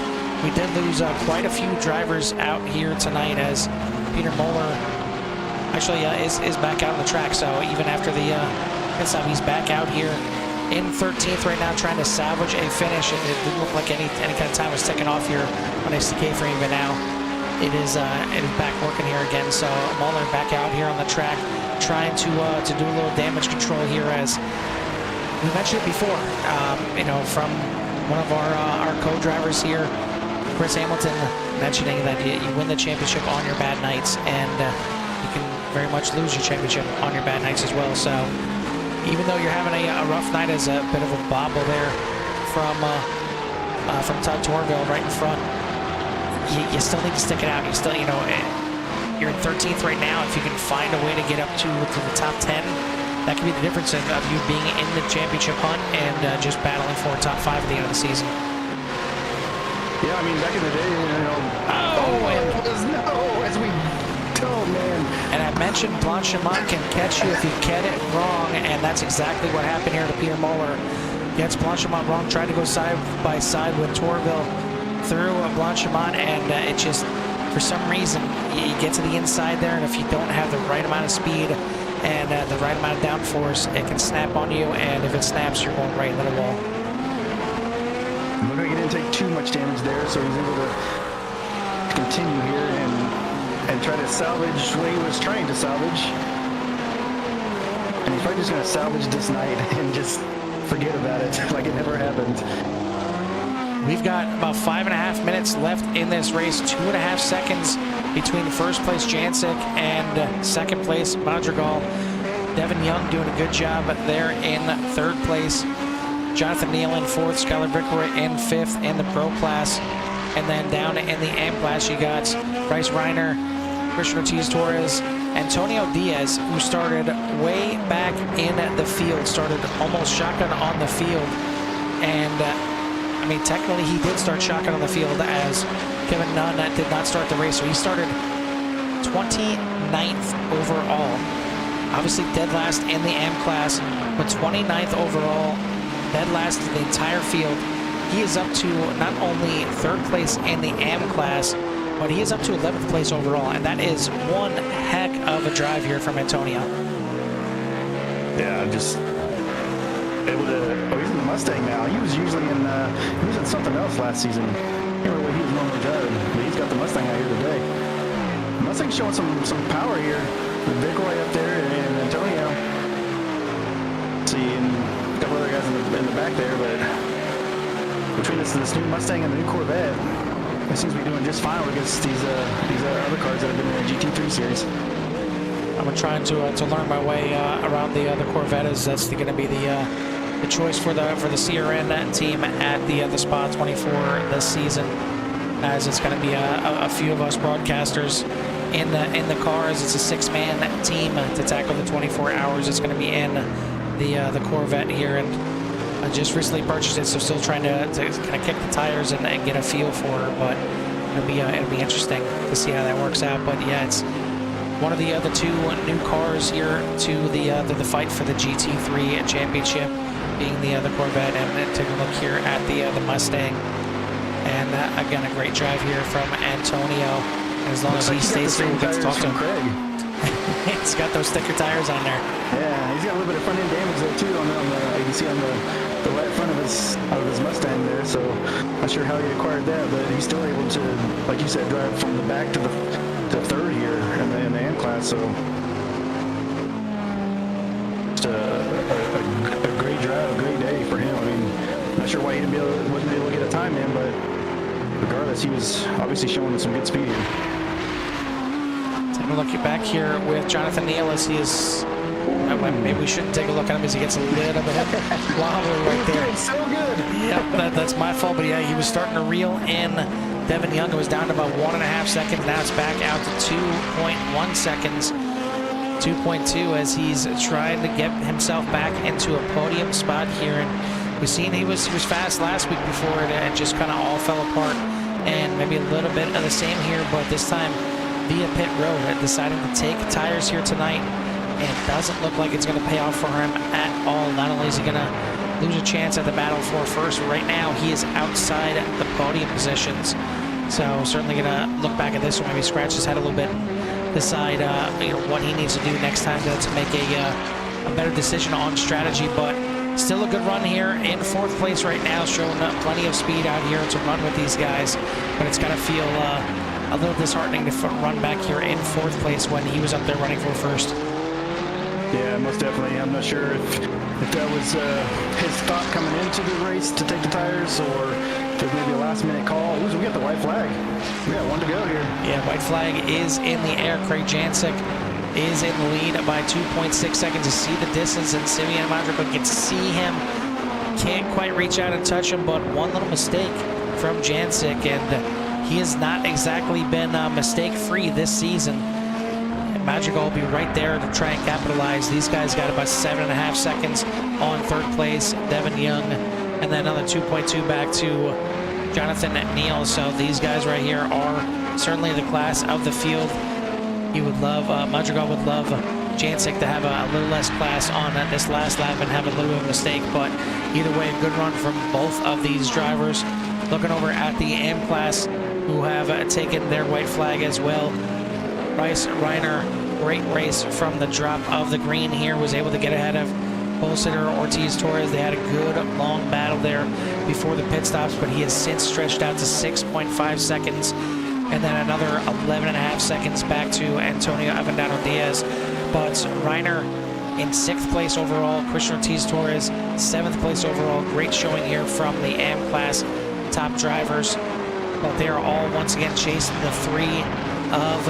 we did lose quite a few drivers out here tonight, as Peter Moeller actually is back out on the track. So even after the pit stop, he's back out here in 13th right now, trying to salvage a finish. It didn't look like any kind of time was ticking off here on a CK frame, but now it is back working here again. So Moeller back out here on the track, trying to do a little damage control here, as we mentioned it before, you know, from one of our co-drivers here, Chris Hamilton, mentioning that you win the championship on your bad nights, and you can very much lose your championship on your bad nights as well. So even though you're having a rough night, as a bit of a bobble there from Todd Tourville right in front, you still need to stick it out. You still, you know, you're in 13th right now. If you can find a way to get up to the top 10, that could be the difference of you being in the championship hunt and just battling for a top 5 at the end of the season. Yeah, I mean, back in the day, as we told, man. And I mentioned Blanchimont can catch you if you get it wrong, and that's exactly what happened here to Peter Moeller. Gets Blanchimont wrong, tried to go side by side with Tourville through Blanchimont, and it just, for some reason, you get to the inside there, and if you don't have the right amount of speed and the right amount of downforce, it can snap on you, and if it snaps, you're going right into the wall. Looked like he didn't take too much damage there, so he's able to continue here and try to salvage what he was trying to salvage. And he's probably just going to salvage this night and just forget about it like it never happened. We've got about 5.5 minutes left in this race, 2.5 seconds between first place Jancic and second place Madrigal. Devin Young doing a good job there in third place. Jonathan Neal in fourth, Skyler Vickroy in fifth in the pro class. And then down in the AM class, you got Bryce Reiner, Christian Ortiz-Torres, Antonio Diaz, who started way back in the field, started almost shotgun on the field. And I mean, technically he did start shotgun on the field as Kevin Nunn did not start the race. So he started 29th overall. Obviously dead last in the AM class, but 29th overall, dead last in the entire field. He is up to not only third place in the AM class, but he is up to 11th place overall, and that is one heck of a drive here from Antonio. Yeah, just able to. Oh, he's in the Mustang now. He was usually in. He was in something else last season. I can't remember what he was normally driving, but he's got the Mustang out here today. The Mustang's showing some power here with Vickroy up there and Antonio. See, and a couple other guys in the back there, but between this new Mustang and the new Corvette, it seems to be doing just fine against these other cars that have been in the GT3 series. I'm trying to learn my way around the Corvette. That's going to be the choice for the CRN team at the Spa 24 this season, as it's going to be a few of us broadcasters in the cars. It's a 6-man team to tackle the 24 hours. It's going to be in the Corvette here, and I just recently purchased it, so still trying to kind of kick the tires and get a feel for it. But it'll be interesting to see how that works out. But yeah, it's one of the other two new cars here to the fight for the GT3 championship, being the Corvette, and take a look here at the Mustang. And again, a great drive here from Antonio. As long as he stays here, we'll get to talk to him. He's got those thicker tires on there. Yeah, he's got a little bit of front end damage there too. You can see on the right front of his Mustang there. So not sure how he acquired that, but he's still able to, like you said, drive from the back to the third here in the AM class. So just a great drive, a great day for him. I mean, not sure why he wasn't able to get a time in, but regardless, he was obviously showing some good speed here. Take a look back here with Jonathan Neal as he is. Maybe we shouldn't take a look at him as he gets a little bit wobbly right there. It's so good. Yep, that's my fault. But yeah, he was starting to reel in Devin Young. It was down to about 1.5 seconds. Now it's back out to 2.1 seconds. 2.2 as he's trying to get himself back into a podium spot here. And we've seen he was fast last week before it just kind of all fell apart. And maybe a little bit of the same here, but this time via pit road, deciding to take tires here tonight. And it doesn't look like it's going to pay off for him at all. Not only is he going to lose a chance at the battle for first, right now he is outside the podium positions. So certainly going to look back at this one, maybe scratch his head a little bit, decide what he needs to do next time to make a better decision on strategy. But still a good run here in fourth place right now, showing plenty of speed out here to run with these guys. But it's got to feel a little disheartening to run back here in fourth place when he was up there running for first. Yeah, most definitely. I'm not sure if that was his thought coming into the race to take the tires, or if it was maybe a last-minute call. We got the white flag. We got one to go here. Yeah, white flag is in the air. Craig Jancic is in the lead by 2.6 seconds. To see the distance, and Simeon Madrigal can see him. Can't quite reach out and touch him, but one little mistake from Jancic, and he has not exactly been mistake-free this season. Madrigal will be right there to try and capitalize. These guys got about 7.5 seconds on third place. Devin Young, and then another 2.2 back to Jonathan Neal. So these guys right here are certainly the class of the field. He would love, Madrigal would love Jancic to have a little less class on this last lap and have a little bit of a mistake, but either way, a good run from both of these drivers. Looking over at the M class, who have taken their white flag as well. Bryce Reiner, great race from the drop of the green here, was able to get ahead of pole sitter Ortiz Torres. They had a good long battle there before the pit stops, but he has since stretched out to 6.5 seconds, and then another 11.5 seconds back to Antonio Avendano Diaz. But Reiner in 6th place overall, Christian Ortiz Torres 7th place overall. Great showing here from the AM class top drivers, but they are all once again chasing the 3 of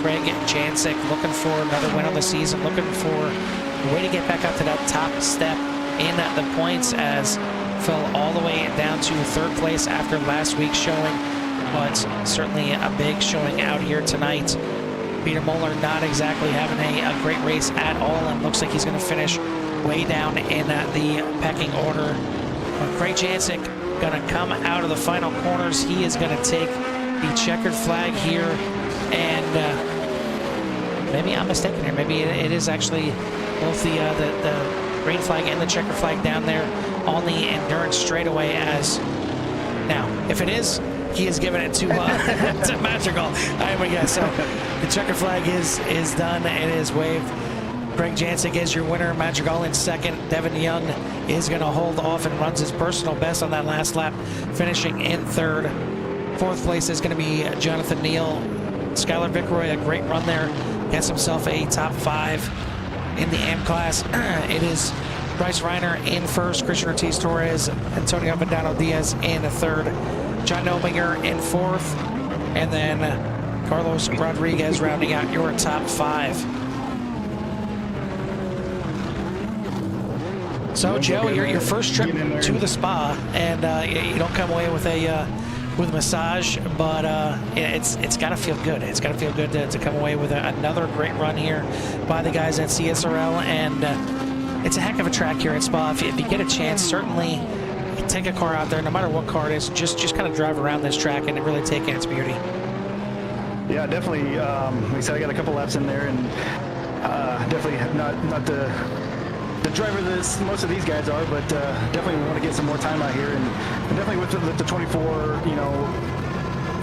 Craig Jancic, looking for another win on the season, looking for a way to get back up to that top step in the points, as fell all the way down to 3rd place after last week's showing, but certainly a big showing out here tonight. Peter Moeller not exactly having a great race at all, and looks like he's going to finish way down in the pecking order. Craig Jancic going to come out of the final corners. He is going to take the checkered flag here, and maybe I'm mistaken here. Maybe it is actually both the green flag and the checkered flag down there on the endurance straightaway. As now, if it is, he has given it to to Madrigal. I guess so. The checker flag is done. It is waved. Craig Jancic is your winner. Madrigal in 2nd. Devin Young is going to hold off and runs his personal best on that last lap, finishing in 3rd. 4th place is going to be Jonathan Neal. Skyler Vickroy, a great run there, gets himself a top 5 in the AM class. It is Bryce Reiner in 1st, Christian Ortiz Torres, Antonio Avendano Diaz in 3rd, John Obinger in 4th, and then Carlos Rodriguez rounding out your top 5. So Joe, your first trip to the spa, and you don't come away with a massage, but it's got to feel good. It's got to feel good to come away with another great run here by the guys at CSRL, and it's a heck of a track here at Spa. If you get a chance, certainly take a car out there, no matter what car it is, just kind of drive around this track and really take in its beauty. Yeah, definitely. Like I said, I got a couple laps in there, and definitely not the driver that most of these guys are, but definitely want to get some more time out here, and definitely with the 24,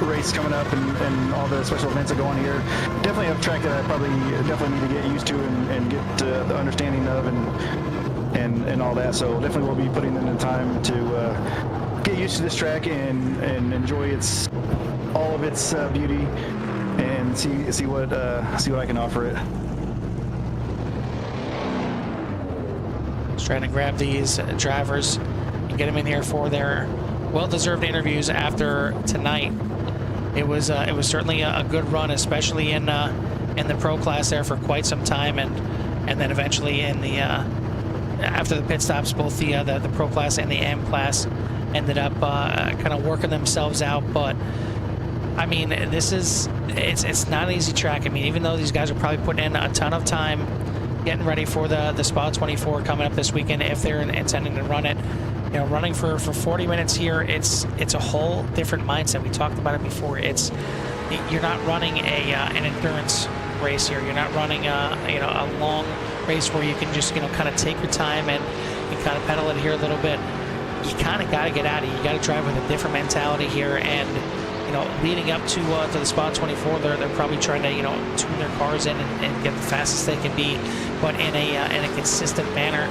race coming up and all the special events that go on here, definitely a track that I probably definitely need to get used to and get the understanding of and all that. So definitely will be putting in the time to get used to this track and enjoy all of its beauty, and see what I can offer it. Trying to grab these drivers and get them in here for their well-deserved interviews after tonight. It was certainly a good run, especially in the pro class there for quite some time, and then eventually in the after the pit stops, both the pro class and the AM class ended up kind of working themselves out. But I mean, it's not an easy track. I mean, even though these guys are probably putting in a ton of time getting ready for the Spa 24 coming up this weekend, if they're intending to run it, running for 40 minutes here, it's a whole different mindset. We talked about it before. You're not running an endurance race here. You're not running a long race where you can just kind of take your time and kind of pedal it here a little bit. You kind of got to get out of it. You got to drive with a different mentality here, and leading up to the Spa 24, they're probably trying to tune their cars in and get the fastest they can be, but in a consistent manner.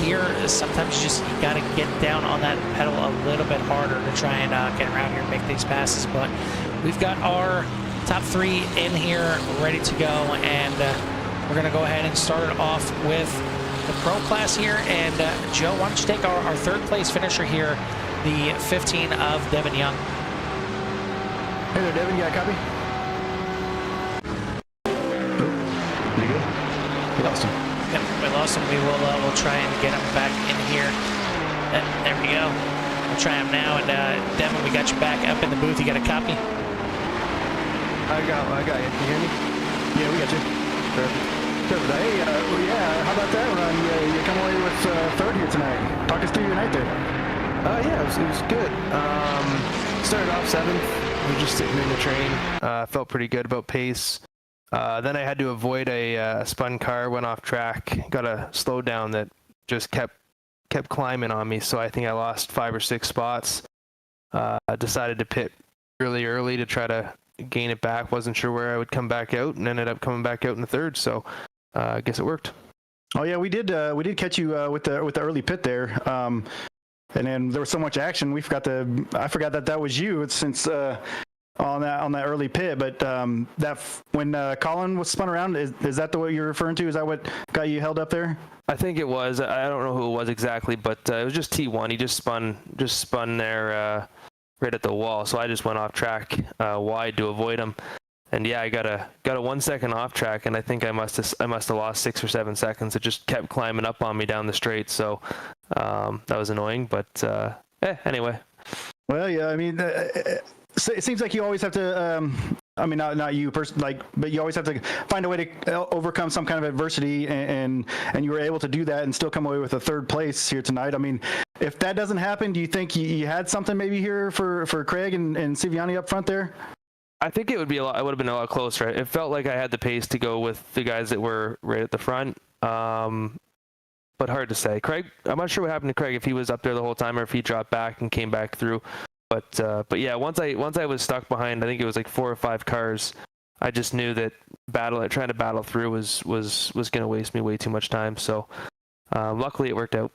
Here, sometimes you got to get down on that pedal a little bit harder to try and get around here and make these passes. But we've got our top 3 in here ready to go, and we're going to go ahead and start it off with the pro class here. And Joe, why don't you take our 3rd place finisher here, the 15 of Devin Young. Hey there, Devin, you got a copy? You good? We lost him. Yep, we lost him. We'll try and get him back in here. There we go. We'll try him now. And Devin, we got you back up in the booth. You got a copy? I got you. Can you hear me? Yeah, we got you. Perfect. Hey, yeah, how about that run? You come away with 3rd here tonight. Talk us through your night there. Yeah, it was good. Started off 7th. We were just sitting in the train. Felt pretty good about pace. Then I had to avoid a spun car, went off track, got a slowdown that just kept climbing on me. So I think I lost 5 or 6 spots. Decided to pit really early to try to gain it back. Wasn't sure where I would come back out, and ended up coming back out in the 3rd. So I guess it worked. Oh yeah, we did catch you with the early pit there. And then there was so much action, I forgot that was you since on that early pit. But when Colin was spun around, is that the way you're referring to? Is that what got you held up there? I think it was. I don't know who it was exactly, but it was just T1. He just spun there right at the wall. So I just went off track wide to avoid him. And yeah, I got a 1 second off track, and I think I must have lost 6 or 7 seconds. It just kept climbing up on me down the straight, so that was annoying. But anyway. Well, yeah, I mean, it seems like you always have to. I mean, not you personally, but you always have to find a way to overcome some kind of adversity, and you were able to do that and still come away with a 3rd place here tonight. I mean, if that doesn't happen, do you think you had something maybe here for Craig and Siviani up front there? I think it would have been a lot closer. It felt like I had the pace to go with the guys that were right at the front. But hard to say. Craig, I'm not sure what happened to Craig, if he was up there the whole time or if he dropped back and came back through. But yeah, once I was stuck behind, I think it was like 4 or 5 cars, I just knew that trying to battle through was going to waste me way too much time. So luckily it worked out.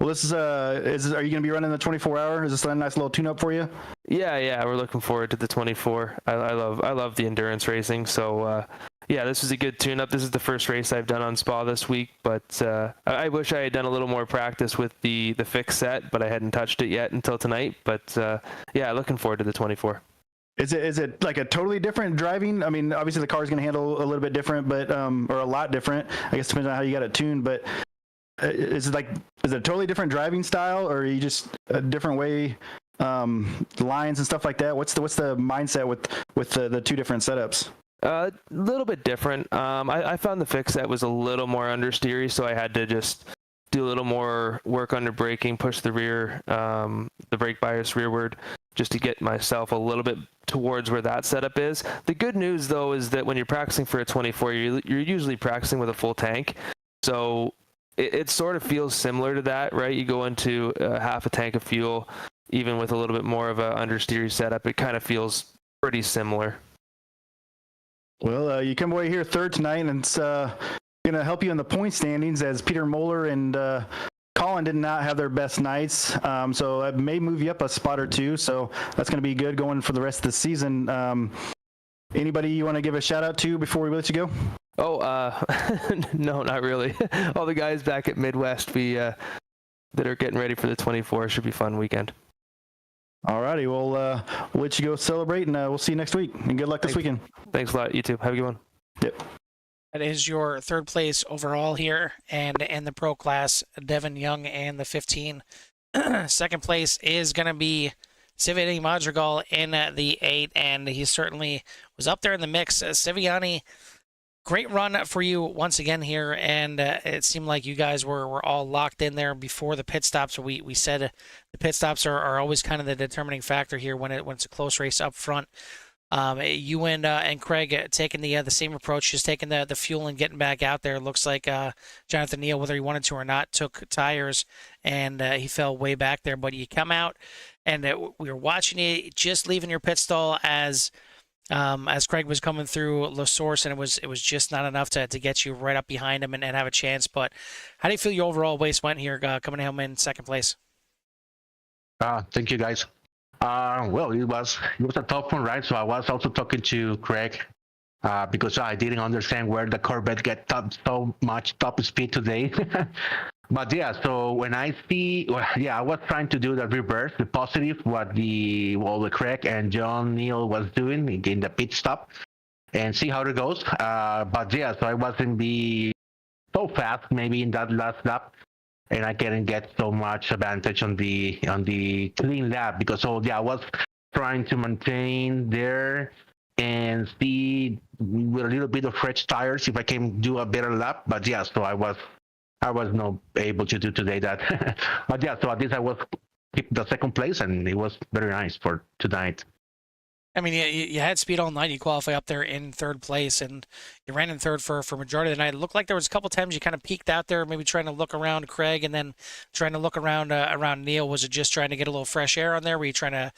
Well, this is are you going to be running the 24-hour? Is this a nice little tune-up for you? Yeah, we're looking forward to the 24. I love the endurance racing. So yeah, this was a good tune-up. This is the first race I've done on Spa this week, but I wish I had done a little more practice with the fixed set, but I hadn't touched it yet until tonight. But yeah, looking forward to the 24. Is it like a totally different driving? I mean, obviously the car is going to handle a little bit different, but or a lot different. I guess depending on how you got it tuned, but. Is it a totally different driving style, or are you just a different way, lines and stuff like that? What's the mindset with the 2 different setups? A little bit different. I found the fix set was a little more understeery, so I had to just do a little more work under braking, push the rear, the brake bias rearward, just to get myself a little bit towards where that setup is. The good news though is that when you're practicing for a 24, you're usually practicing with a full tank, so it sort of feels similar to that, right? You go into half a tank of fuel, even with a little bit more of a understeery setup. It kind of feels pretty similar. Well, you come away here 3rd tonight, and it's going to help you in the point standings, as Peter Moeller and Colin did not have their best nights. So it may move you up a spot or 2. So that's going to be good going for the rest of the season. Anybody you want to give a shout out to before we let you go? Oh, no, not really. All the guys back at Midwest that are getting ready for the 24 should be a fun weekend. All righty, well, we'll let you go celebrate, and we'll see you next week. And good luck this weekend. Thanks a lot. You too. Have a good one. Yep. That is your 3rd place overall here, and in the pro class, Devin Young and the 15. 2nd place is going to be Siviani Madrigal in the 8, and he certainly was up there in the mix. Siviani, great run for you once again here, and it seemed like you guys were all locked in there before the pit stops. We said the pit stops are always kind of the determining factor here when it's a close race up front. You and Craig taking the same approach, just taking the fuel and getting back out there. Looks like Jonathan Neal, whether he wanted to or not, took tires, and he fell way back there. But you come out, and we were watching you just leaving your pit stall as Craig was coming through La Source, and it was just not enough to get you right up behind him and have a chance. But how do you feel your overall race went here, coming home in 2nd place? Thank you, guys. Well, it was a tough one, right? So I was also talking to Craig because I didn't understand where the Corvette get so much top speed today. But yeah, so when I see, I was trying to do the reverse, the positive, what the Craig and John Neal was doing in the pit stop, and see how it goes. But yeah, so I wasn't be so fast maybe in that last lap, and I couldn't get so much advantage on the clean lap because I was trying to maintain there and see with a little bit of fresh tires if I can do a better lap. But yeah, so I was not able to do today that. But yeah, so at least I was keep the second place, and it was very nice for tonight. I mean, you had speed all night. You qualify up there in third place, and you ran in third for majority of the night. It looked like there was a couple times you kind of peeked out there, maybe trying to look around Craig, and then trying to look around Neil. Was it just trying to get a little fresh air on there? Were you trying to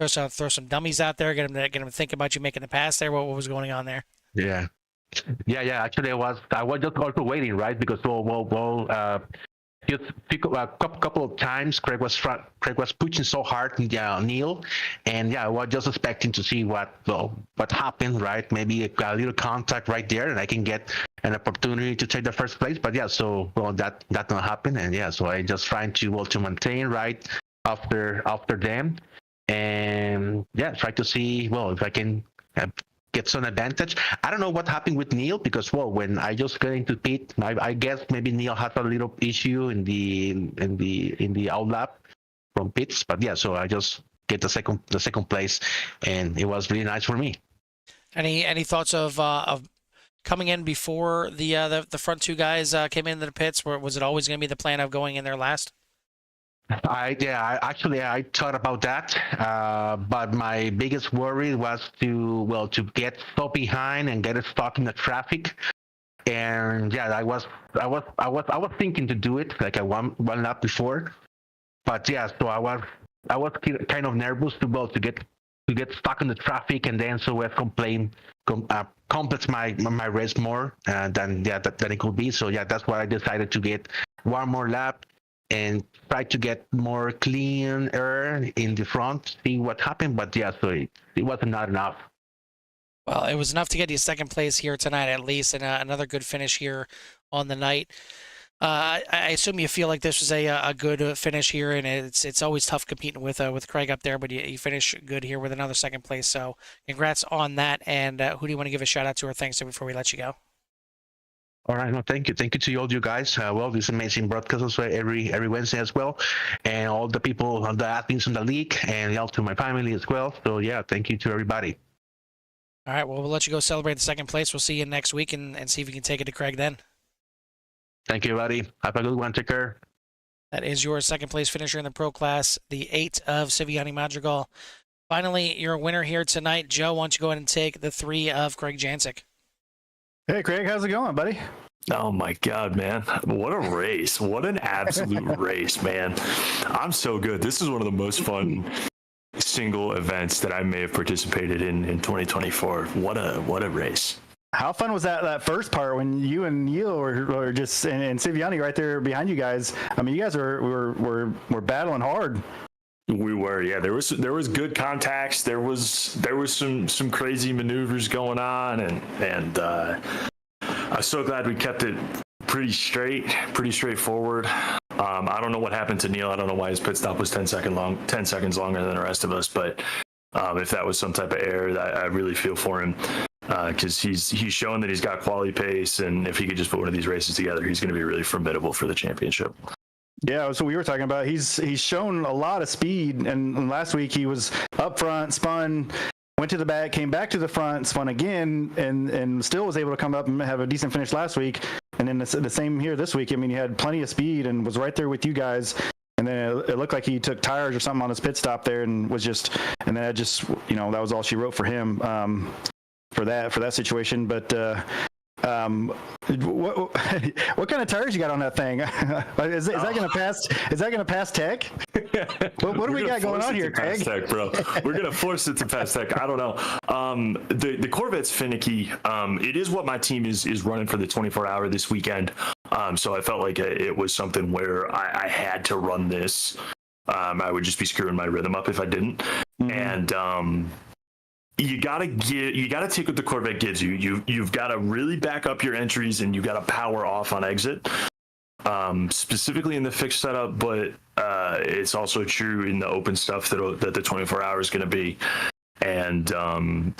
throw some dummies out there, get them to think about you making the pass there? What was going on there? Yeah. Actually, I was just also waiting, right? Because just a couple of times, Craig was pushing so hard, Neil, and I was just expecting to see what happened, right? Maybe a little contact right there, and I can get an opportunity to take the first place. But that not happen, and so I just trying to maintain right after them, and try to see if I can get some advantage. I don't know what happened with Neil, because when I just got into pit, I guess maybe Neil had a little issue in the out lap from pits, but so I just get the second place, and it was really nice for me. Any thoughts of coming in before the front two guys came into the pits? Was it always going to be the plan of going in there last? I thought about that, but my biggest worry was to get so behind and get stuck in the traffic, and I was thinking to do it like one lap before, but so I was kind of nervous to get stuck in the traffic, and then so it completes my race more than it could be. So that's why I decided to get one more lap and try to get more clean air in the front, see what happened. But so it wasn't not enough. Well, it was enough to get you second place here tonight, at least, and another good finish here on the night. I assume you feel like this was a good finish here, and it's always tough competing with Craig up there, but you finish good here with another second place. So congrats on that. And who do you want to give a shout out to or thanks to before we let you go? All right, no, thank you to all you guys. This amazing broadcast as well, every Wednesday as well, and all the people, the athletes in the league, and to my family as well. So thank you to everybody. All right, well, we'll let you go celebrate the second place. We'll see you next week and see if you can take it to Craig then. Thank you, everybody. Have a good one. Take care. That is your second place finisher in the pro class, the 8 of Siviani Madrigal. Finally, your winner here tonight. Joe, why don't you go ahead and take the 3 of Craig Jancic? Hey, Craig, how's it going, buddy? Oh my God, man. What a race. What an absolute race, man. I'm so good. This is one of the most fun single events that I may have participated in 2024. What a race. How fun was that first part when you and Neil were just and Siviani right there behind you guys? I mean, you guys were battling hard. We were, yeah. There was good contacts. There was some crazy maneuvers going on, and I'm so glad we kept it pretty straightforward. I don't know what happened to Neil. I don't know why his pit stop was 10 seconds longer than the rest of us. But if that was some type of error, I really feel for him because he's shown that he's got quality pace, and if he could just put one of these races together, he's going to be really formidable for the championship. Yeah, so we were talking about he's shown a lot of speed, and last week he was up front, spun, went to the back, came back to the front, spun again, and still was able to come up and have a decent finish last week. And then the same here this week. I mean, he had plenty of speed and was right there with you guys. And then it looked like he took tires or something on his pit stop there, and then that just that was all she wrote for him for that situation. But what kind of tires you got on that thing? Is that going to pass? Is that going to pass tech? What do we got going on here, Craig? Tech, bro. We're going to force it to pass tech. I don't know. The Corvette's finicky. It is what my team is running for the 24-hour this weekend. So I felt like it was something where I had to run this. I would just be screwing my rhythm up if I didn't. Mm-hmm. And you gotta take what the Corvette gives you. You've got to really back up your entries, and you got to power off on exit. Specifically in the fixed setup, but it's also true in the open stuff that the 24-hour is going to be. And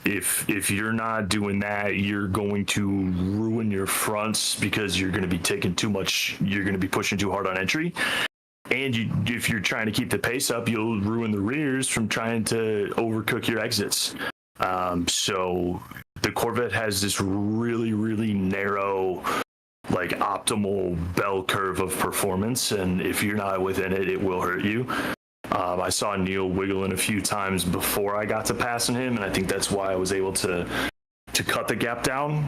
if you're not doing that, you're going to ruin your fronts because you're going to be taking too much. You're going to be pushing too hard on entry. And if you're trying to keep the pace up, you'll ruin the rears from trying to overcook your exits. So the Corvette has this really, really narrow, like optimal bell curve of performance. And if you're not within it, it will hurt you. I saw Neil wiggling a few times before I got to passing him, and I think that's why I was able to cut the gap down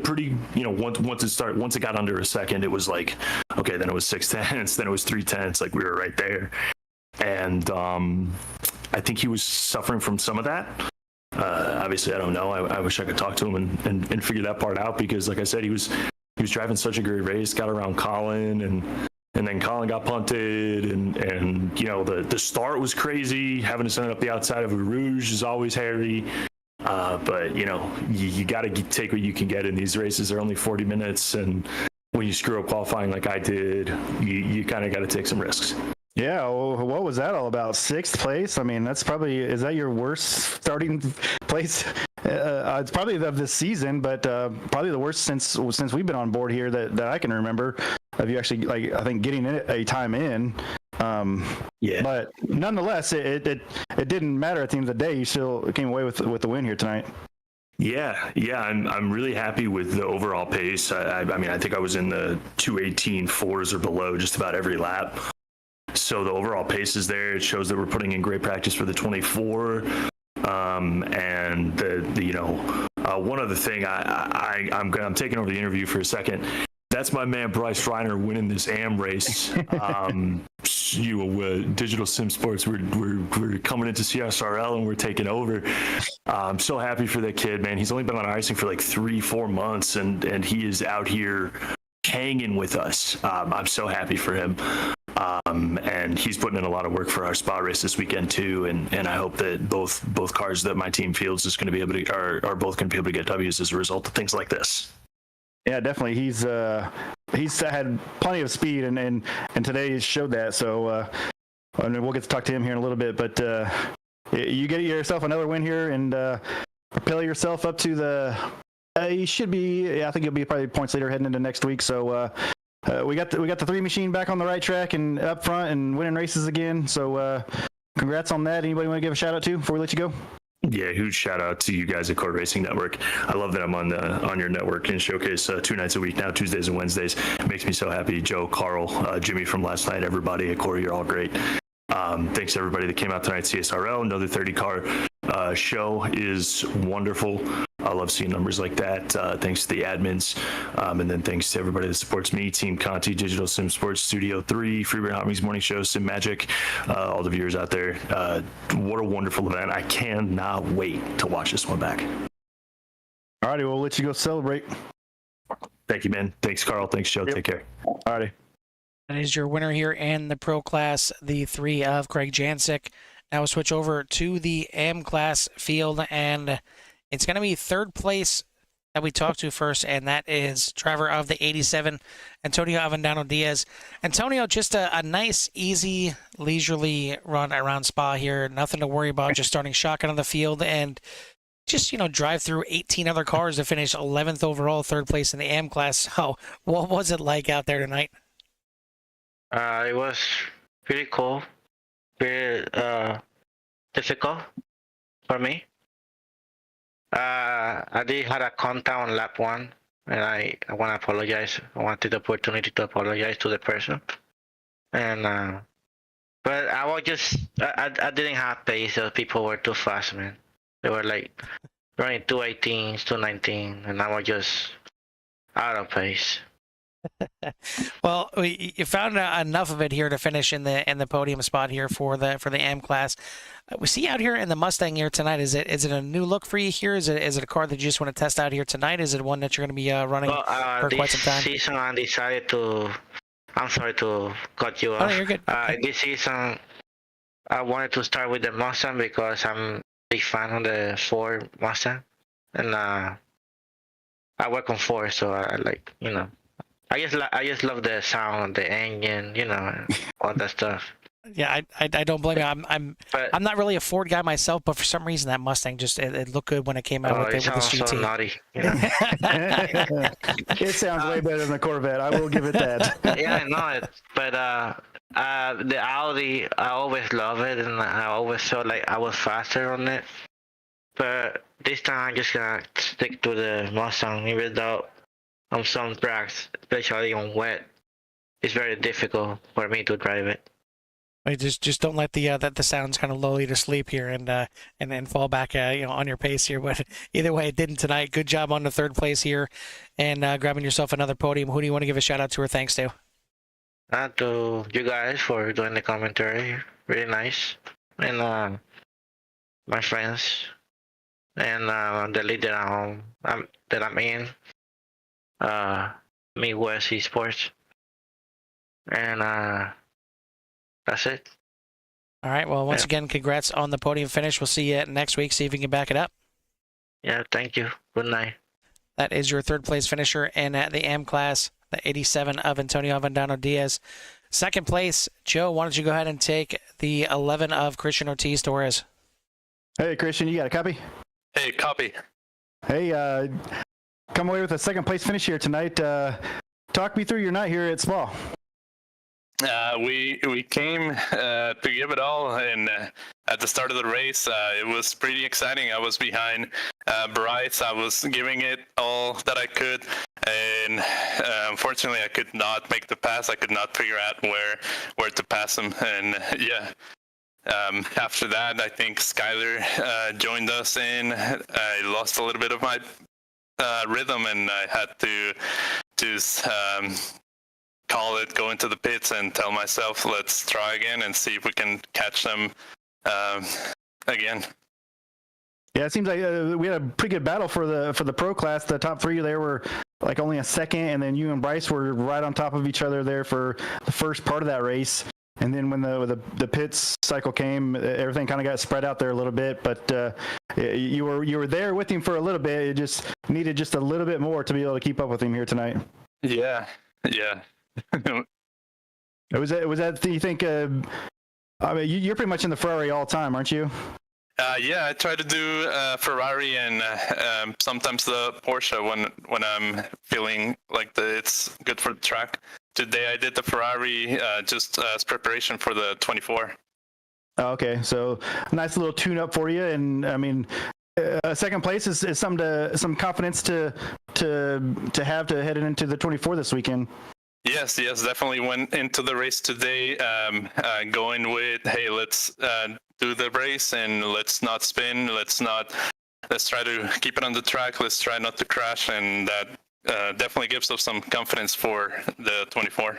pretty, once it got under a second, it was like, okay, then it was 6/10, then it was 3/10, like we were right there. And I think he was suffering from some of that. Obviously, I don't know. I wish I could talk to him and figure that part out, because like I said, he was driving such a great race, got around Colin, and then Colin got punted, and the start was crazy. Having to send it up the outside of a Rouge is always hairy. But you got to take what you can get in these races. They're only 40 minutes, and when you screw up qualifying like I did, you kind of got to take some risks. Yeah, well, what was that all about? 6th place? I mean, is that your worst starting place? It's probably of this season, but probably the worst since we've been on board here that I can remember of you actually, like, I think getting a time in. Yeah. But nonetheless, it didn't matter at the end of the day. You still came away with the win here tonight. Yeah, I'm really happy with the overall pace. I mean, I think I was in the 2:18.4s or below just about every lap. So the overall pace is there. It shows that we're putting in great practice for the 24. And one other thing, I'm taking over the interview for a second. That's my man Bryce Reiner winning this AM race. Digital Sim Sports, we're coming into CSRL and we're taking over. I'm so happy for that kid, man. He's only been on iRacing for like 3-4 months, and he is out here hanging with us. I'm so happy for him. And he's putting in a lot of work for our spa race this weekend too, and I hope that both cars that my team fields is going to be able to are both going to be able to get W's as a result of things like this. Yeah, definitely. He's had plenty of speed, and today showed that. So and we'll get to talk to him here in a little bit. But you get yourself another win here, and propel yourself up to the. You should be. I think you'll be probably points leader heading into next week. So. We got the 3 machine back on the right track and up front and winning races again. So congrats on that. Anybody want to give a shout out to before we let you go? Yeah, huge shout out to you guys at Cord Racing Network. I love that I'm on your network and showcase 2 nights a week now, Tuesdays and Wednesdays. It makes me so happy. Joe, Carl, Jimmy from last night, everybody at Cord, you're all great. Thanks to everybody that came out tonight. CSRL, another 30-car show is wonderful. I love seeing numbers like that. Thanks to the admins. And then thanks to everybody that supports me, Team Conti, Digital Sim Sports, Studio 3, Freebird Homies Morning Show, Sim Magic, all the viewers out there. What a wonderful event. I cannot wait to watch this one back. All righty, we'll let you go celebrate. Thank you, man. Thanks, Carl. Thanks, Joe. Yep. Take care. All righty. That is your winner here in the Pro Class, the 3 of Craig Jancic. Now we'll switch over to the AM Class field, and it's going to be 3rd place that we talked to first, and that is driver of the 87, Antonio Avendano Diaz. Antonio, just a nice, easy, leisurely run around Spa here. Nothing to worry about, just starting shotgun on the field and just, drive through 18 other cars to finish 11th overall, 3rd place in the AM Class. So what was it like out there tonight? It was pretty cool, very difficult for me. I did have a contact on lap 1, and I want to apologize. I wanted the opportunity to apologize to the person. And but I was just I didn't have pace. So people were too fast, man. They were like running 218s, 219, and I was just out of pace. Well, you found enough of it here to finish in the podium spot here for the AM Class. We see out here in the Mustang here tonight. Is it a new look for you here? Is it a car that you just want to test out here tonight? Is it one that you're going to be running for quite some time? This season I decided to. I'm sorry to cut you off. Oh, you're good. This season I wanted to start with the Mustang because I'm a big fan of the Ford Mustang, and I work on Ford, so I like I just love the sound, the engine, all that stuff. Yeah, I don't blame you. I'm not really a Ford guy myself, but for some reason that Mustang just it looked good when it came out with the GT. So naughty. It sounds way better than the Corvette. I will give it that. Yeah, I know it. But the Audi, I always love it, and I always felt like I was faster on it. But this time I'm just gonna stick to the Mustang, even though on some tracks, especially on wet, it's very difficult for me to drive it. Just don't let the the sounds kind of lull you to sleep here, and then fall back on your pace here. But either way, it didn't tonight. Good job on the third place here, and grabbing yourself another podium. Who do you want to give a shout out to or thanks to? To you guys for doing the commentary, really nice, and my friends, and the league that I'm in, Midwest Esports, and that's it. All right. Well, once again, congrats on the podium finish. We'll see you next week. See if you can back it up. Yeah, thank you. Good night. That is your third place finisher in the AM class, the 87 of Antonio Avendano Diaz. Second place, Joe, why don't you go ahead and take the 11 of Christian Ortiz Torres? Hey, Christian, you got a copy? Hey, copy. Hey, come away with a second place finish here tonight. Talk me through your night here at Spa. We came to give it all, and at the start of the race, it was pretty exciting. I was behind Bryce. I was giving it all that I could, and unfortunately, I could not make the pass. I could not figure out where to pass him, and yeah. After that, I think Skyler joined us in. I lost a little bit of my rhythm, and I had to just call it, go into the pits, and tell myself, let's try again and see if we can catch them again. Yeah, it seems like we had a pretty good battle for the pro class. The top three there were like only a second, and then you and Bryce were right on top of each other there for the first part of that race. And then when the pits cycle came, everything kind of got spread out there a little bit. But you were there with him for a little bit. It just needed just a little bit more to be able to keep up with him here tonight. Yeah. Was that you think? I mean, you're pretty much in the Ferrari all the time, aren't you? Yeah, I try to do Ferrari and sometimes the Porsche when I'm feeling like it's good for the track. Today I did the Ferrari just as preparation for the 24. Oh, okay, so nice little tune-up for you, and I mean, second place is some confidence to have to head into the 24 this weekend. Yes, definitely went into the race today going with, hey, let's do the race and let's not spin, let's try to keep it on the track, let's try not to crash, and that definitely gives us some confidence for the 24.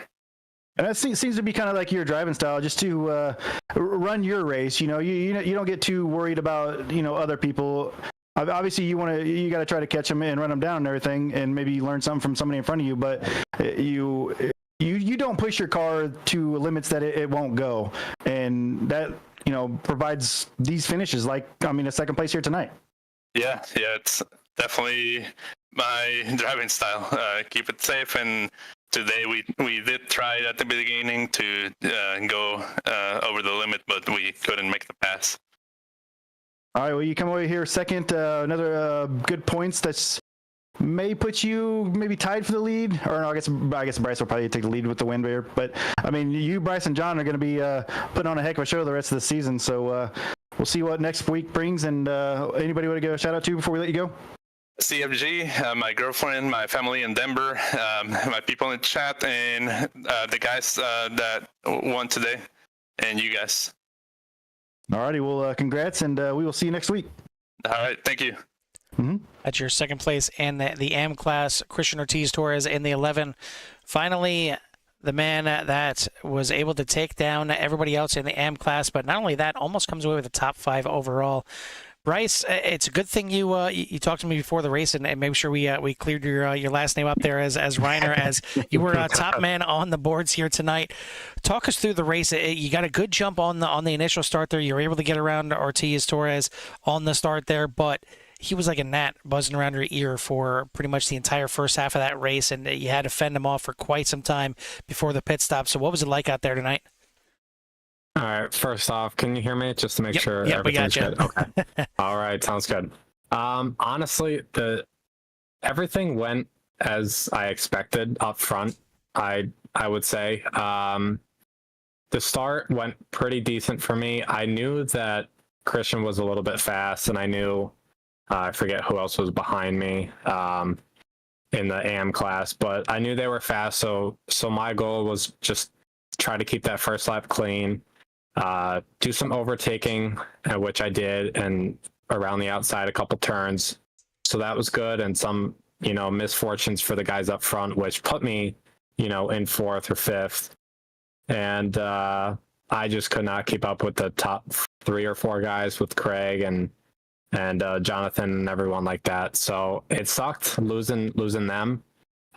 And that seems to be kind of like your driving style, just to run your race. You don't get too worried about other people. Obviously, you got to try to catch them and run them down and everything, and maybe learn something from somebody in front of you. But you don't push your car to limits that it won't go, and that provides these finishes. Like a second place here tonight. Yeah, it's definitely my driving style. Keep it safe, and today we did try at the beginning to go over the limit, but we couldn't make the pass. All right, well, you come over here second. Another good points that's may put you maybe tied for the lead, or no, I guess Bryce will probably take the lead with the win here. But I mean, you, Bryce, and John are going to be putting on a heck of a show the rest of the season. So we'll see what next week brings. And anybody want to give a shout out to before we let you go? CFG, my girlfriend, my family in Denver, my people in chat, and the guys that won today, and you guys. All righty, well, congrats, and we will see you next week. All right, thank you. Mm-hmm. That's your second place in the AM class, Christian Ortiz Torres in the 11. Finally, the man that was able to take down everybody else in the AM class, but not only that, almost comes away with the top 5 overall. Bryce, it's a good thing you talked to me before the race and made sure we cleared your last name up there as Reiner, as you were top man on the boards here tonight. Talk us through the race. You got a good jump on the initial start there. You were able to get around Ortiz Torres on the start there, but he was like a gnat buzzing around your ear for pretty much the entire first half of that race, and you had to fend him off for quite some time before the pit stop. So what was it like out there tonight? All right, first off, can you hear me just to make sure everything's good? Okay. All right, sounds good. Honestly, everything went as I expected up front, I would say. The start went pretty decent for me. I knew that Christian was a little bit fast, and I knew I forget who else was behind me in the AM class, but I knew they were fast, so my goal was just try to keep that first lap clean. do some overtaking, which I did, and around the outside a couple turns. So that was good, and some, misfortunes for the guys up front, which put me, in fourth or fifth. And I just could not keep up with the top 3 or 4 guys with Craig and Jonathan and everyone like that. So it sucked losing them.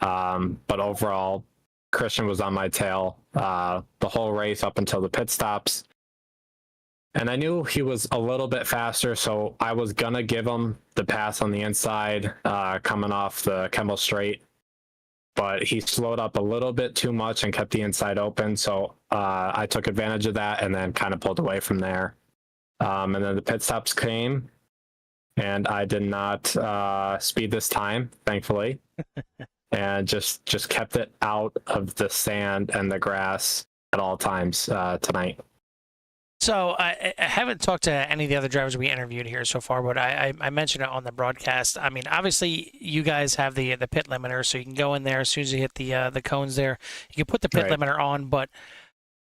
But overall, Christian was on my tail the whole race up until the pit stops. And I knew he was a little bit faster, so I was going to give him the pass on the inside coming off the Kemmel Straight. But he slowed up a little bit too much and kept the inside open. So I took advantage of that and then kind of pulled away from there. And then the pit stops came, and I did not speed this time, thankfully. And just kept it out of the sand and the grass at all times tonight. So I haven't talked to any of the other drivers we interviewed here so far, but I mentioned it on the broadcast. I mean, obviously you guys have the pit limiter, so you can go in there as soon as you hit the cones there. You can put the pit limiter on, but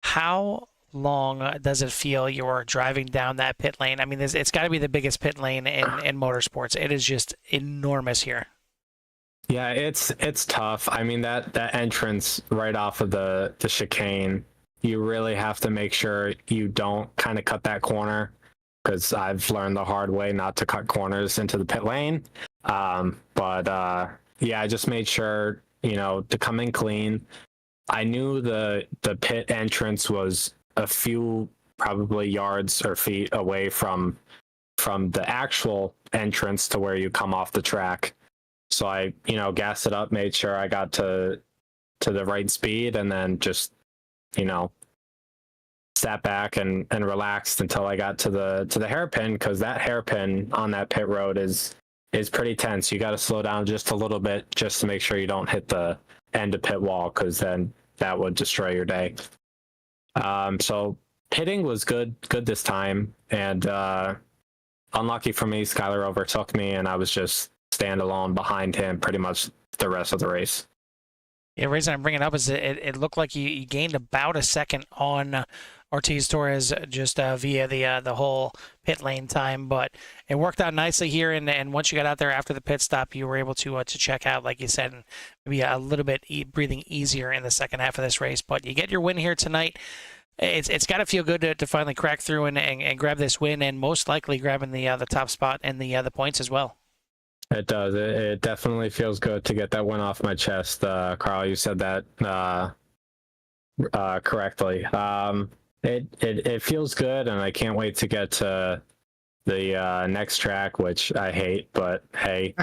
how long does it feel you're driving down that pit lane? I mean, it's got to be the biggest pit lane in motorsports. It is just enormous here. Yeah, it's tough. I mean, that entrance right off of the chicane, you really have to make sure you don't kind of cut that corner, because I've learned the hard way not to cut corners into the pit lane. But I just made sure, to come in clean. I knew the pit entrance was a few probably yards or feet away from the actual entrance to where you come off the track. So I, gassed it up, made sure I got to the right speed, and then just, sat back and relaxed until I got to the hairpin, because that hairpin on that pit road is pretty tense. You got to slow down just a little bit just to make sure you don't hit the end of pit wall, because then that would destroy your day. So pitting was good this time, and unlucky for me, Skyler overtook me, and I was just standalone behind him pretty much the rest of the race. The reason I'm bringing it up is it looked like you gained about a second on Ortiz Torres just via the whole pit lane time, but it worked out nicely here. And once you got out there after the pit stop, you were able to check out, like you said, and maybe a little bit breathing easier in the second half of this race. But you get your win here tonight. It's got to feel good to finally crack through and grab this win, and most likely grabbing the top spot and the points as well. It does. It definitely feels good to get that one off my chest. Carl, you said that correctly. It feels good, and I can't wait to get to the next track, which I hate, but hey,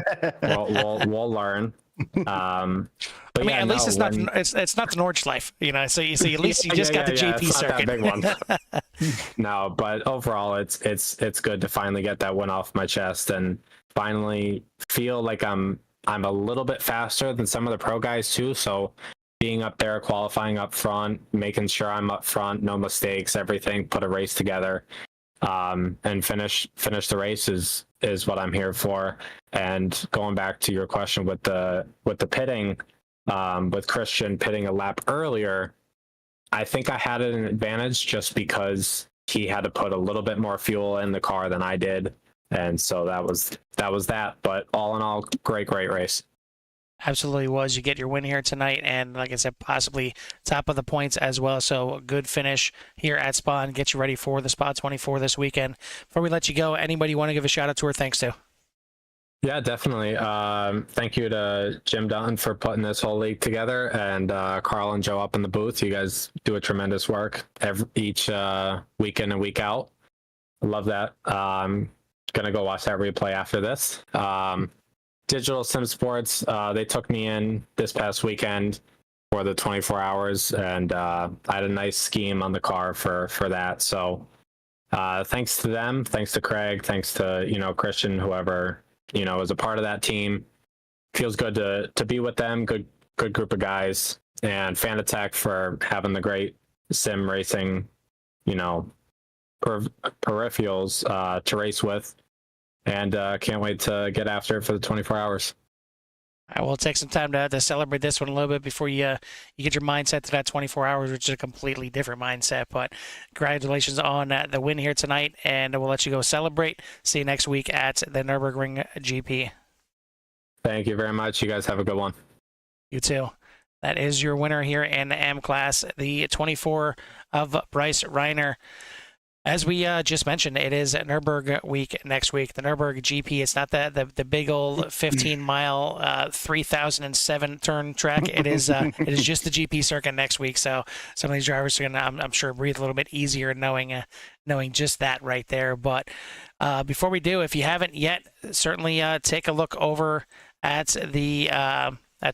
we'll learn. But I mean, at least it's not the Nordschleife, So at least you just got the JP circuit. Big one. No, but overall, it's good to finally get that one off my chest and finally feel like I'm a little bit faster than some of the pro guys too. So being up there, qualifying up front, making sure I'm up front, no mistakes, everything, put a race together, and finish the race is what I'm here for. And going back to your question with the pitting, with Christian pitting a lap earlier, I think I had an advantage just because he had to put a little bit more fuel in the car than I did. And so that was that. But all in all, great race. Absolutely was. You get your win here tonight, and like I said, possibly top of the points as well. So good finish here at Spa, and get you ready for the Spa 24 this weekend. Before we let you go, anybody you want to give a shout out to or thanks to? Yeah, definitely. Thank you to Jim Dunn for putting this whole league together, and Carl and Joe up in the booth. You guys do a tremendous work each week in and week out. I love that. Gonna go watch that replay after this. Digital Sim Sports, they took me in this past weekend for the 24 hours, and I had a nice scheme on the car for that. So thanks to them, thanks to Craig, thanks to Christian, whoever is a part of that team. Feels good to be with them. Good group of guys, and Fanatec for having the great sim racing peripherals to race with, and can't wait to get after it for the 24 hours. I will take some time to celebrate this one a little bit before you get your mindset to that 24 hours, which is a completely different mindset. But congratulations on the win here tonight, and we'll let you go celebrate. See you next week at the Nürburgring GP. Thank you very much. You guys have a good one. You too. That is your winner here in the M class, the 24 of Bryce Reiner. As we just mentioned, it is Nürburgring week next week. The Nürburgring GP, it's not the big old 15-mile, 3,007 turn track. It is just the GP circuit next week. So some of these drivers are going to, I'm sure, breathe a little bit easier knowing just that right there. But before we do, if you haven't yet, certainly take a look over at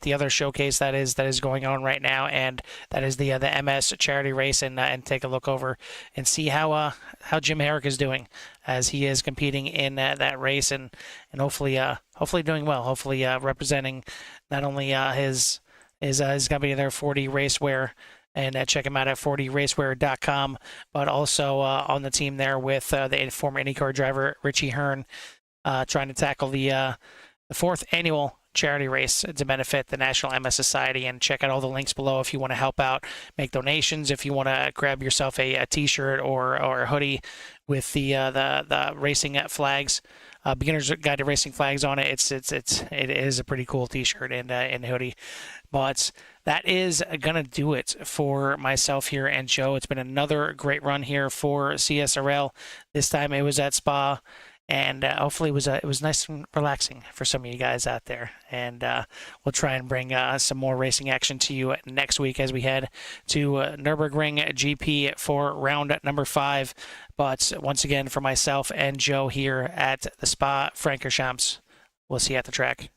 the other showcase that is going on right now, and that is the MS charity race, and take a look over and see how Jim Herrick is doing as he is competing in that race, and hopefully doing well, hopefully representing not only his company there, 40 Racewear, and check him out at 40racewear.com, but also on the team there with the former IndyCar driver Richie Hearn, trying to tackle the fourth annual charity race to benefit the National MS Society. And check out all the links below if you want to help out, make donations, if you want to grab yourself a t-shirt or a hoodie with the racing flags, beginner's guide to racing flags on it. It is a pretty cool t-shirt and hoodie. But that is gonna do it for myself here and Joe. It's been another great run here for CSRL. This time it was at Spa, and hopefully it was nice and relaxing for some of you guys out there. And we'll try and bring some more racing action to you next week as we head to Nürburgring GP for round number 5. But once again, for myself and Joe here at the Spa-Francorchamps, we'll see you at the track.